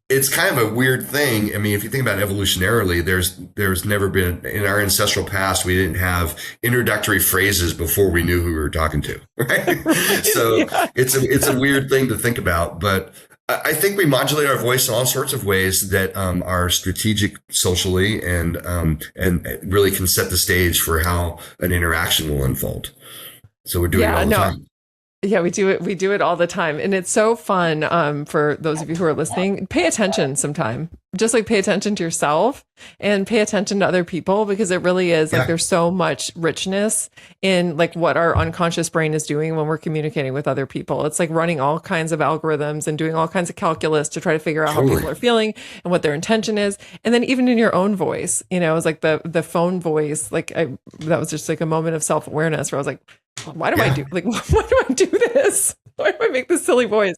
it's kind of a weird thing. I mean, if you think about it evolutionarily, there's never been in our ancestral past, we didn't have introductory phrases before we knew who we were talking to. Right? So it's a weird thing to think about, but I think we modulate our voice in all sorts of ways that are strategic socially and really can set the stage for how an interaction will unfold. So we're doing it all the time. Yeah, we do it. We do it all the time. And it's so fun for those of you who are listening. Pay attention sometime. Just like pay attention to yourself and pay attention to other people because it really is like there's so much richness in like what our unconscious brain is doing when we're communicating with other people. It's like running all kinds of algorithms and doing all kinds of calculus to try to figure out how people are feeling and what their intention is. And then even in your own voice, it's like the phone voice, like that was just like a moment of self-awareness where I was like, why do I do this? Why do I make this silly voice?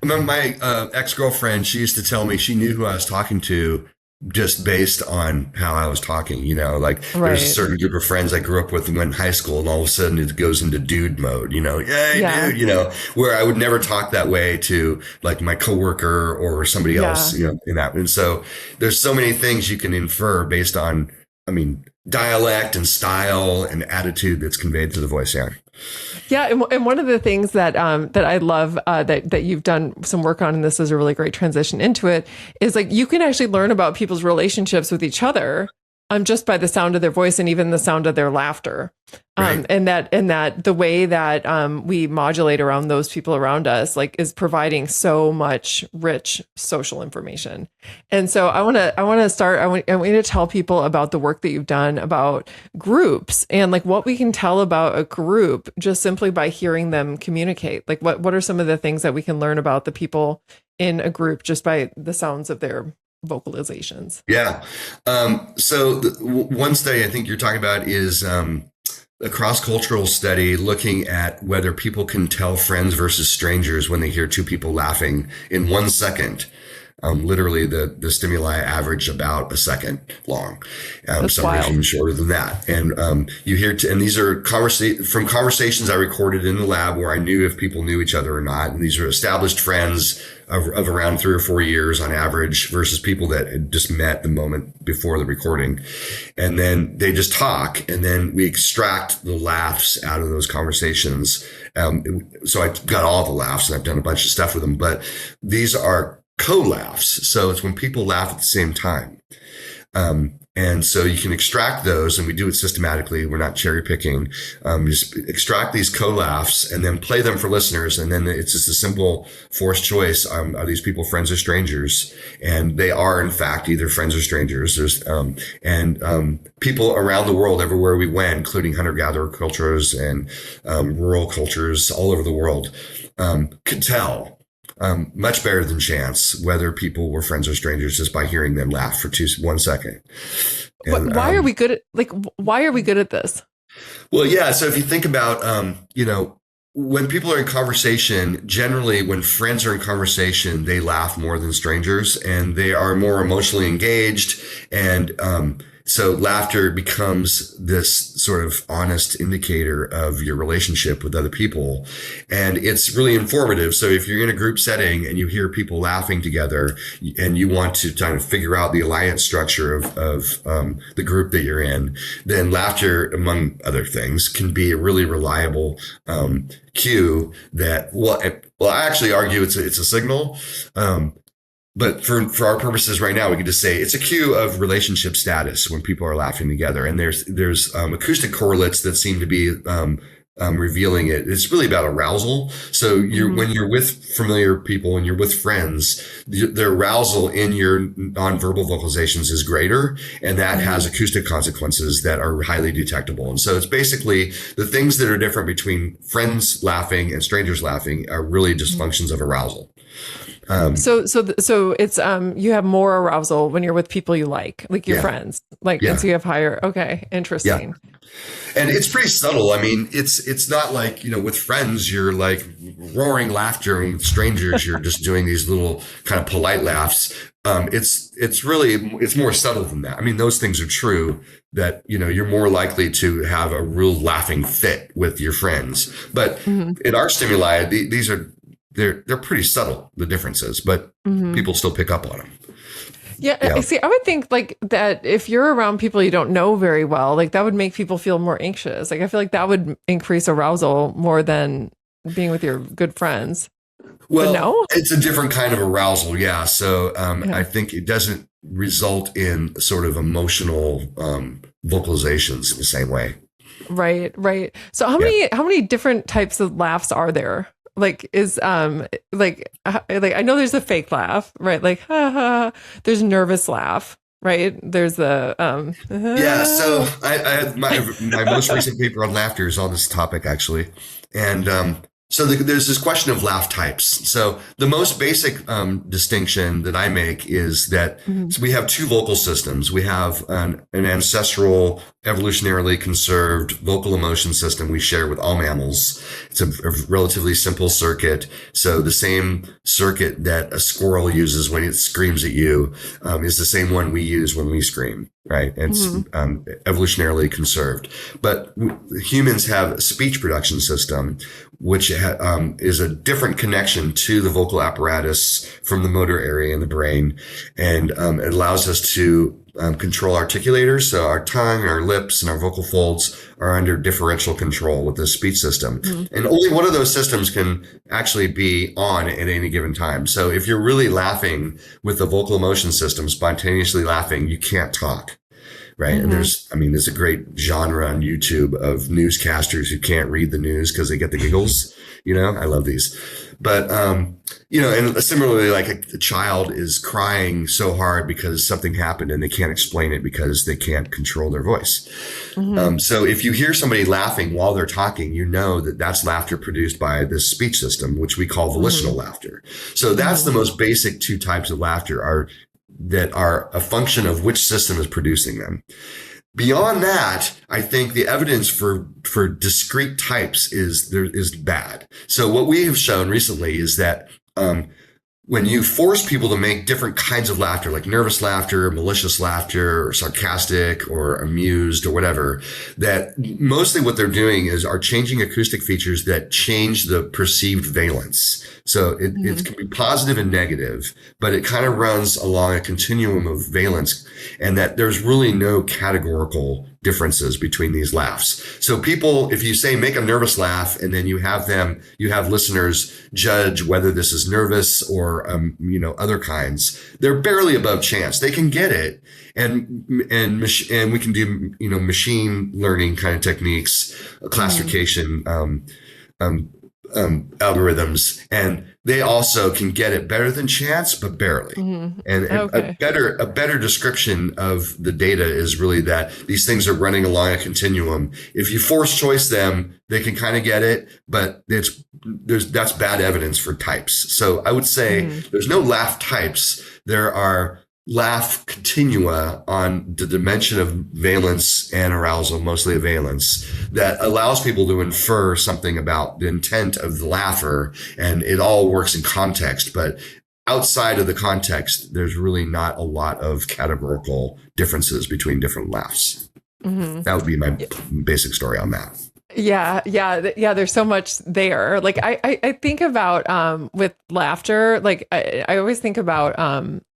My ex-girlfriend, she used to tell me she knew who I was talking to just based on how I was talking, there's a certain group of friends I grew up with and went in high school and all of a sudden it goes into dude mode, dude, where I would never talk that way to like my coworker or somebody else, in that. And so there's so many things you can infer based on, dialect and style and attitude that's conveyed to the voice. Yeah, and one of the things that that I love that you've done some work on, and this is a really great transition into it, is like you can actually learn about people's relationships with each other just by the sound of their voice and even the sound of their laughter. Right. And that the way that we modulate around those people around us, like, is providing so much rich social information. And so I want to start. I want you to tell people about the work that you've done about groups and like what we can tell about a group just simply by hearing them communicate. Like, what are some of the things that we can learn about the people in a group just by the sounds of their vocalizations? Yeah. So one study I think you're talking about is a cross-cultural study looking at whether people can tell friends versus strangers when they hear two people laughing in 1 second. Literally, the stimuli average about a second long. Some are even shorter than that. And you hear, and these are from conversations I recorded in the lab where I knew if people knew each other or not. And these are established friends of around 3 or 4 years on average versus people that had just met the moment before the recording. And then they just talk, and then we extract the laughs out of those conversations. So I got all the laughs, and I've done a bunch of stuff with them, but these are co-laughs. So it's when people laugh at the same time. And so you can extract those, and we do it systematically. We're not cherry picking. Just extract these co-laughs and then play them for listeners. And then it's just a simple forced choice. Are these people friends or strangers? And they are, in fact, either friends or strangers. People around the world, everywhere we went, including hunter-gatherer cultures and rural cultures all over the world, could tell much better than chance whether people were friends or strangers just by hearing them laugh for 1 second. And, why are we good at this? Well, yeah. So if you think about, when people are in conversation, generally when friends are in conversation, they laugh more than strangers, and they are more emotionally engaged. And so laughter becomes this sort of honest indicator of your relationship with other people. And it's really informative. So if you're in a group setting and you hear people laughing together and you want to kind of figure out the alliance structure of the group that you're in, then laughter, among other things, can be a really reliable cue that, I actually argue it's a signal. But for our purposes right now, we can just say it's a cue of relationship status when people are laughing together. And there's acoustic correlates that seem to be revealing it. It's really about arousal. So when you're with familiar people and you're with friends, the arousal in your nonverbal vocalizations is greater, and that has acoustic consequences that are highly detectable. And so it's basically the things that are different between friends laughing and strangers laughing are really just functions of arousal. So it's you have more arousal when you're with people you like your friends, and so you have higher. Okay, interesting. Yeah. And it's pretty subtle. I mean, it's not like, with friends you're like roaring laughter, and with strangers you're just doing these little kind of polite laughs. It's more subtle than that. I mean, those things are true, that you're more likely to have a real laughing fit with your friends. But in our stimuli, these are. They're pretty subtle, the differences, but people still pick up on them. Yeah. See, I would think like that if you're around people you don't know very well, like that would make people feel more anxious. Like I feel like that would increase arousal more than being with your good friends. Well, no? It's a different kind of arousal. Yeah. So I think it doesn't result in sort of emotional vocalizations in the same way. Right. So how many different types of laughs are there? Like I know there's a fake laugh, right? Like, ha ha. There's nervous laugh, right? There's the yeah. So I have my most recent paper on laughter is on this topic actually, and so there's this question of laugh types. So the most basic distinction that I make is that so we have two vocal systems. We have an ancestral, evolutionarily conserved vocal emotion system we share with all mammals. It's a relatively simple circuit. So the same circuit that a squirrel uses when it screams at you is the same one we use when we scream, right? It's evolutionarily conserved. But humans have a speech production system, which is a different connection to the vocal apparatus from the motor area in the brain. And it allows us to control articulators. So our tongue, our lips, and our vocal folds are under differential control with this speech system. And only one of those systems can actually be on at any given time. So if you're really laughing with the vocal emotion system, spontaneously laughing, you can't talk. right? And Mm-hmm. there's a great genre on YouTube of newscasters who can't read the news because they get the giggles. I love these. But, and similarly, like a child is crying so hard because something happened and they can't explain it because they can't control their voice. Mm-hmm. So if you hear somebody laughing while they're talking, that that's laughter produced by this speech system, which we call volitional laughter. So that's the most basic two types of laughter that are a function of which system is producing them. Beyond that, I think the evidence for discrete types is bad. So what we have shown recently is that when you force people to make different kinds of laughter, like nervous laughter, malicious laughter, or sarcastic, or amused, or whatever, that mostly what they're doing are changing acoustic features that change the perceived valence. So it can be positive and negative, but it kind of runs along a continuum of valence, and that there's really no categorical differences between these laughs. So people, if you say make a nervous laugh, and then you have listeners judge whether this is nervous or other kinds, they're barely above chance. They can get it, and we can do machine learning kind of techniques, classification algorithms, and they also can get it better than chance, but barely. And Okay. a better description of the data is really that these things are running along a continuum. If you force choice them, they can kind of get it, but that's bad evidence for types. So I would say there's no laugh types. There are laugh continua on the dimension of valence and arousal, mostly of valence, that allows people to infer something about the intent of the laugher, and it all works in context. But outside of the context, there's really not a lot of categorical differences between different laughs. That would be my basic story on that. Yeah. There's so much there. Like I think about with laughter, like I always think about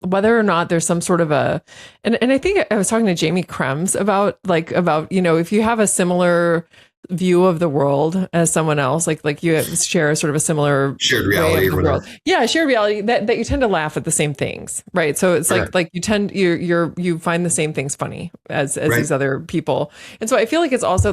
whether or not there's some sort of and I think I was talking to Jamie Krems about if you have a similar view of the world as someone else, like you share sort of a similar Shared way reality of or the world. whatever. Yeah, shared reality that you tend to laugh at the same things, right? So it's Sure. like you find the same things funny as Right. these other people. And so I feel like it's also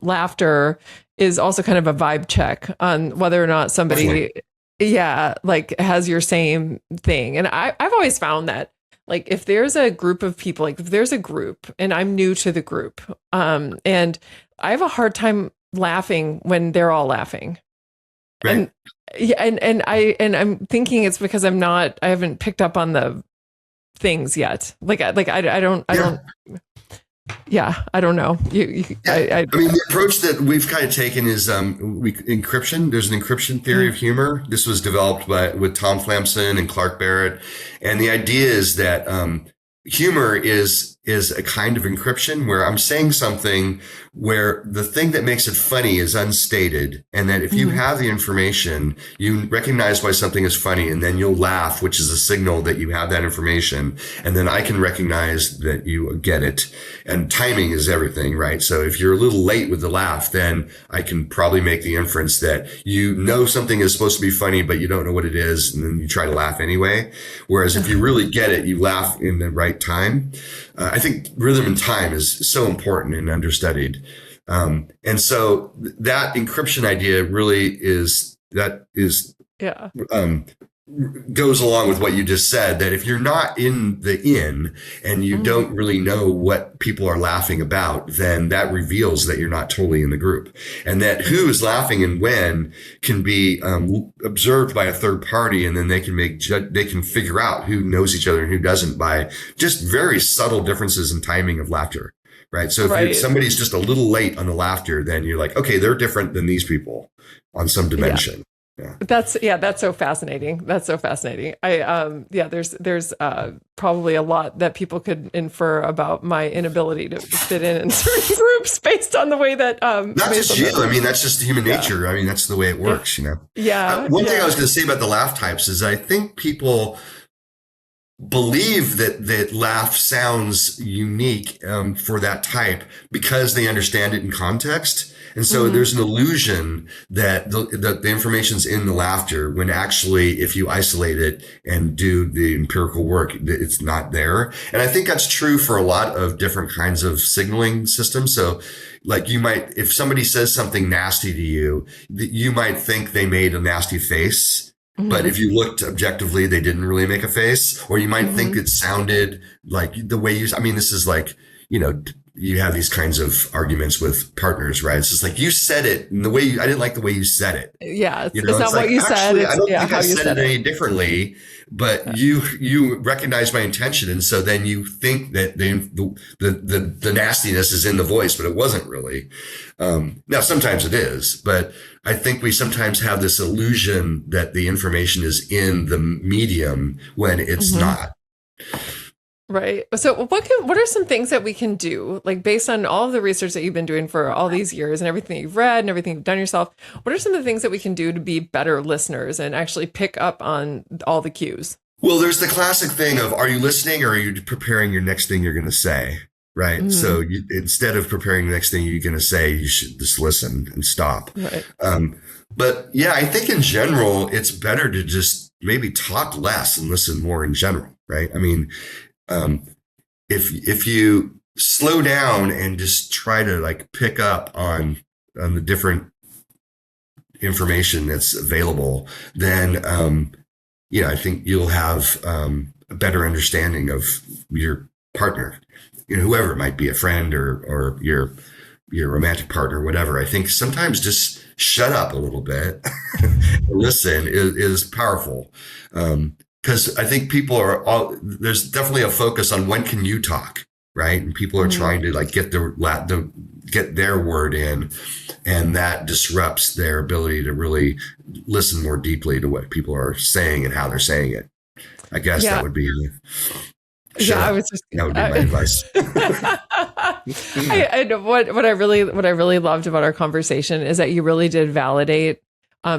laughter is also kind of a vibe check on whether or not somebody has your same thing. And I've always found that, like, if there's a group of people, like if there's a group and I'm new to the group, and I have a hard time laughing when they're all laughing. Right. And I'm thinking it's because I haven't picked up on the things yet. I don't know. The approach that we've kind of taken is encryption. There's an encryption theory of humor. This was developed with Tom Flamson and Clark Barrett, and the idea is that humor is a kind of encryption where I'm saying something where the thing that makes it funny is unstated, and that if you have the information, you recognize why something is funny, and then you'll laugh, which is a signal that you have that information, and then I can recognize that you get it. And timing is everything, right? So if you're a little late with the laugh, then I can probably make the inference that something is supposed to be funny, but you don't know what it is, and then you try to laugh anyway. Whereas if you really get it, you laugh in the right time. I think rhythm and time is so important and understudied. And so that encryption idea really goes along with what you just said, that if you're not in the and you don't really know what people are laughing about, then that reveals that you're not totally in the group, and that who is laughing and when can be observed by a third party, and then they can figure out who knows each other and who doesn't by just very subtle differences in timing of laughter. Right. So if somebody's just a little late on the laughter, then you're like, okay, they're different than these people on some dimension. Yeah. That's so fascinating. There's probably a lot that people could infer about my inability to fit in certain groups based on the way that not just you. I mean, that's just human nature. I mean, that's the way it works. Yeah. One thing I was going to say about the laugh types is I think people believe that laugh sounds unique for that type because they understand it in context. And so Hmm. there's an illusion that the information's in the laughter when actually, if you isolate it and do the empirical work, it's not there. And I think that's true for a lot of different kinds of signaling systems. So like you might, if somebody says something nasty to you, you might think they made a nasty face. But Hmm. if you looked objectively, they didn't really make a face, or you might think Hmm. it sounded like the way you, I mean, this is like, you know, you have these kinds of arguments with partners, right? It's just like you said it and the way you, I didn't like the way you said it. Yeah, You it's know, it's not what like, you said. actually, I It's don't yeah, think I how you said it said it. any differently, but Yeah. you recognize my intention. And so then you think that the nastiness is in the voice, but it wasn't really. Now, sometimes it is, but I think we sometimes have this illusion that the information is in the medium when it's Hmm. not. Right. So what are some things that we can do, like based on all of the research that you've been doing for all these years and everything you've read and everything you've done yourself? What are some of the things that we can do to be better listeners and actually pick up on all the cues? Well, there's the classic thing of, are you listening or are you preparing your next thing you're going to say? Right. Hmm. So instead of preparing the next thing you're going to say, you should just listen and stop. Right. But yeah, I think in general, it's better to just maybe talk less and listen more in general. Right. I mean, um, if you slow down and just try to like pick up on the different information that's available, then I think you'll have a better understanding of your partner, whoever it might be, a friend or your romantic partner, whatever. I think sometimes just shut up a little bit, listen is powerful. Because I think there's definitely a focus on when can you talk, right? And people are Hmm. trying to like get their word in, and that disrupts their ability to really listen more deeply to what people are saying and how they're saying it. I guess that Yeah. would be shut Yeah. I up. was just, That would be my advice. I know what I really loved about our conversation is that you really did validate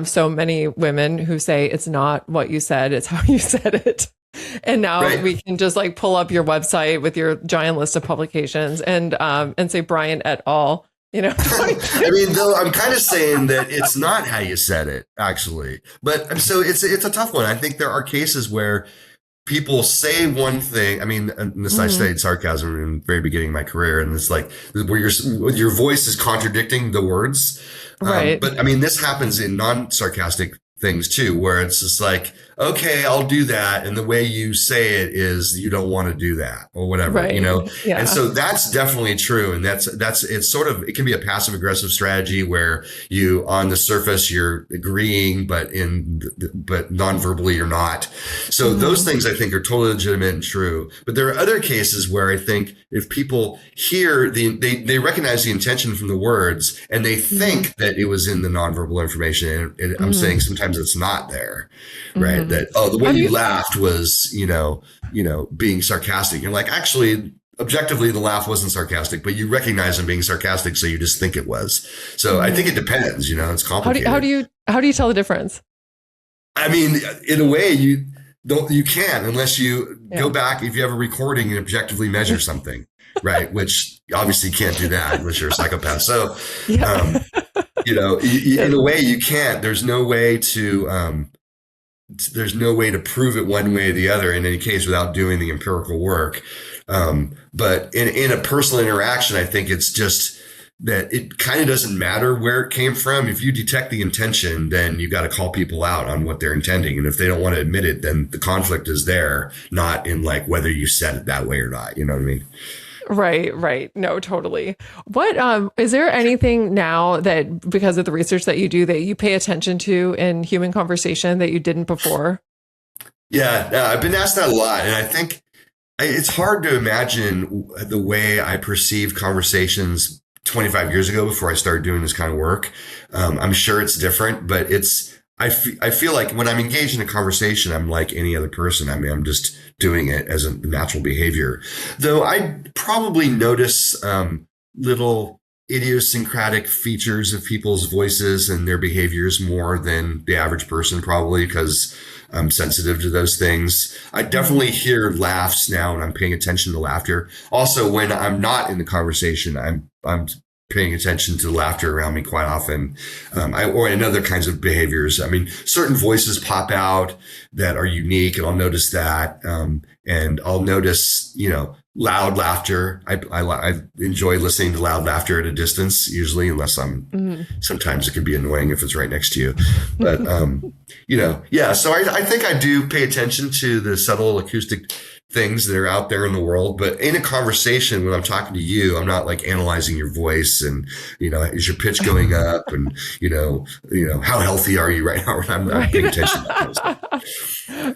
so many women who say it's not what you said, it's how you said it. And now Right. we can just like pull up your website with your giant list of publications and say Bryant et al. You know, I mean, though, I'm kind of saying that it's not how you said it, actually. But so it's a tough one. I think there are cases where people say one thing. I mean, and this, I Mhm. studied sarcasm in the very beginning of my career, and it's like where your voice is contradicting the words. Right, But I mean, this happens in non-sarcastic things too, where it's just like, okay, I'll do that, and the way you say it is you don't want to do that or whatever, right, And yeah, so that's definitely true, and that's it's sort of, it can be a passive aggressive strategy where you on the surface you're agreeing, but non-verbally you're not. So those hmm, things I think are totally legitimate and true. But there are other cases where I think if people hear they recognize the intention from the words and they hmm, think that it was in the nonverbal information. And I'm hmm, saying sometimes it's not there, right? hmm. That, oh, the way How do you you? laughed was, being sarcastic. You're like, actually, objectively, the laugh wasn't sarcastic, but you recognize them being sarcastic, so you just think it was. So I think Mhm. it depends. It's How do how do complicated. you how do you tell the difference? I mean, in a way, you can't unless you go Yeah, back, if you have a recording and objectively measure something, right? Which obviously you can't do that unless you're a psychopath. So, yeah, um, in yeah. a way, you can't. There's no way to prove it one way or the other in any case without doing the empirical work. But in a personal interaction, I think it's just that it kind of doesn't matter where it came from. If you detect the intention, then you got to call people out on what they're intending. And if they don't want to admit it, then the conflict is there, not in like whether you said it that way or not. You know what I mean? Right, right. No, totally. What is there anything now that because of the research that you do that you pay attention to in human conversation that you didn't before? Yeah, no, I've been asked that a lot. And I think it's hard to imagine the way I perceived conversations 25 years ago before I started doing this kind of work. I'm sure it's different, but I feel like when I'm engaged in a conversation, I'm like any other person. I mean, I'm just doing it as a natural behavior. Though I probably notice little idiosyncratic features of people's voices and their behaviors more than the average person, probably because I'm sensitive to those things. I Mhm. definitely hear laughs now and I'm paying attention to laughter. Also, when I'm not in the conversation, I'm paying attention to the laughter around me quite often, or in other kinds of behaviors. I mean, certain voices pop out that are unique, and I'll notice that, and I'll notice, loud laughter. I enjoy listening to loud laughter at a distance, usually, unless sometimes it can be annoying if it's right next to you. But, yeah, so I think I do pay attention to the subtle acoustic things that are out there in the world. But in a conversation, when I'm talking to you, I'm not like analyzing your voice and, is your pitch going up and, how healthy are you right now? I'm paying attention to those.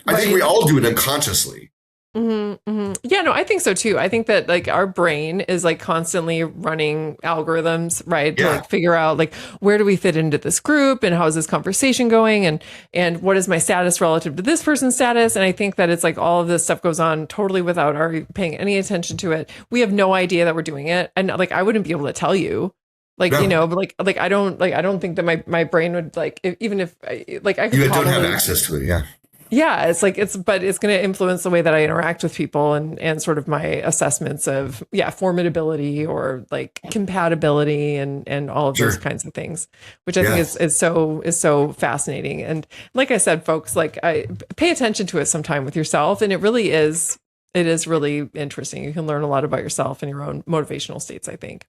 I think we all do it unconsciously. Mm-hmm, mm-hmm. Yeah, no, I think so too. I think that like our brain is like constantly running algorithms, right? To like figure out like where do we fit into this group and how is this conversation going and what is my status relative to this person's status? And I think that it's like all of this stuff goes on totally without our paying any attention to it. We have no idea that we're doing it. And like I wouldn't be able to tell you. Like, but like I don't think that my brain would like even if I could you don't have access to it, yeah. Yeah, but it's going to influence the way that I interact with people and sort of my assessments of, formidability or like compatibility and all of those kinds of things, which I think is so fascinating. And like I said, folks, like I pay attention to it sometime with yourself, and it is really interesting. You can learn a lot about yourself and your own motivational states, I think.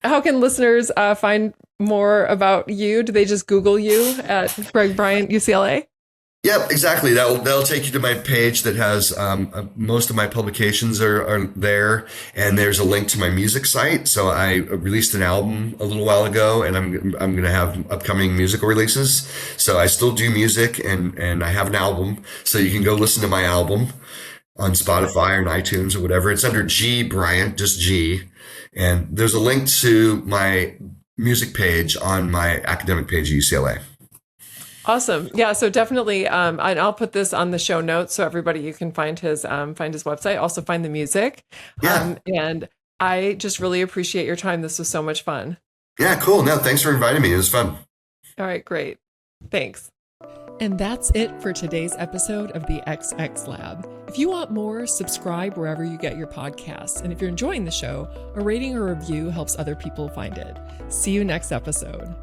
How can listeners find more about you? Do they just Google you at Greg Bryant, UCLA? Yep, exactly. That'll take you to my page that has most of my publications are there, and there's a link to my music site. So I released an album a little while ago, and I'm going to have upcoming musical releases. So I still do music, and I have an album. So you can go listen to my album on Spotify or iTunes or whatever. It's under G Bryant, just G, and there's a link to my music page on my academic page at UCLA. Awesome. Yeah. So definitely, and I'll put this on the show notes so everybody, you can find his website, also find the music. Yeah. And I just really appreciate your time. This was so much fun. Yeah, cool. No, thanks for inviting me. It was fun. All right, great. Thanks. And that's it for today's episode of the XX Lab. If you want more, subscribe wherever you get your podcasts. And if you're enjoying the show, a rating or review helps other people find it. See you next episode.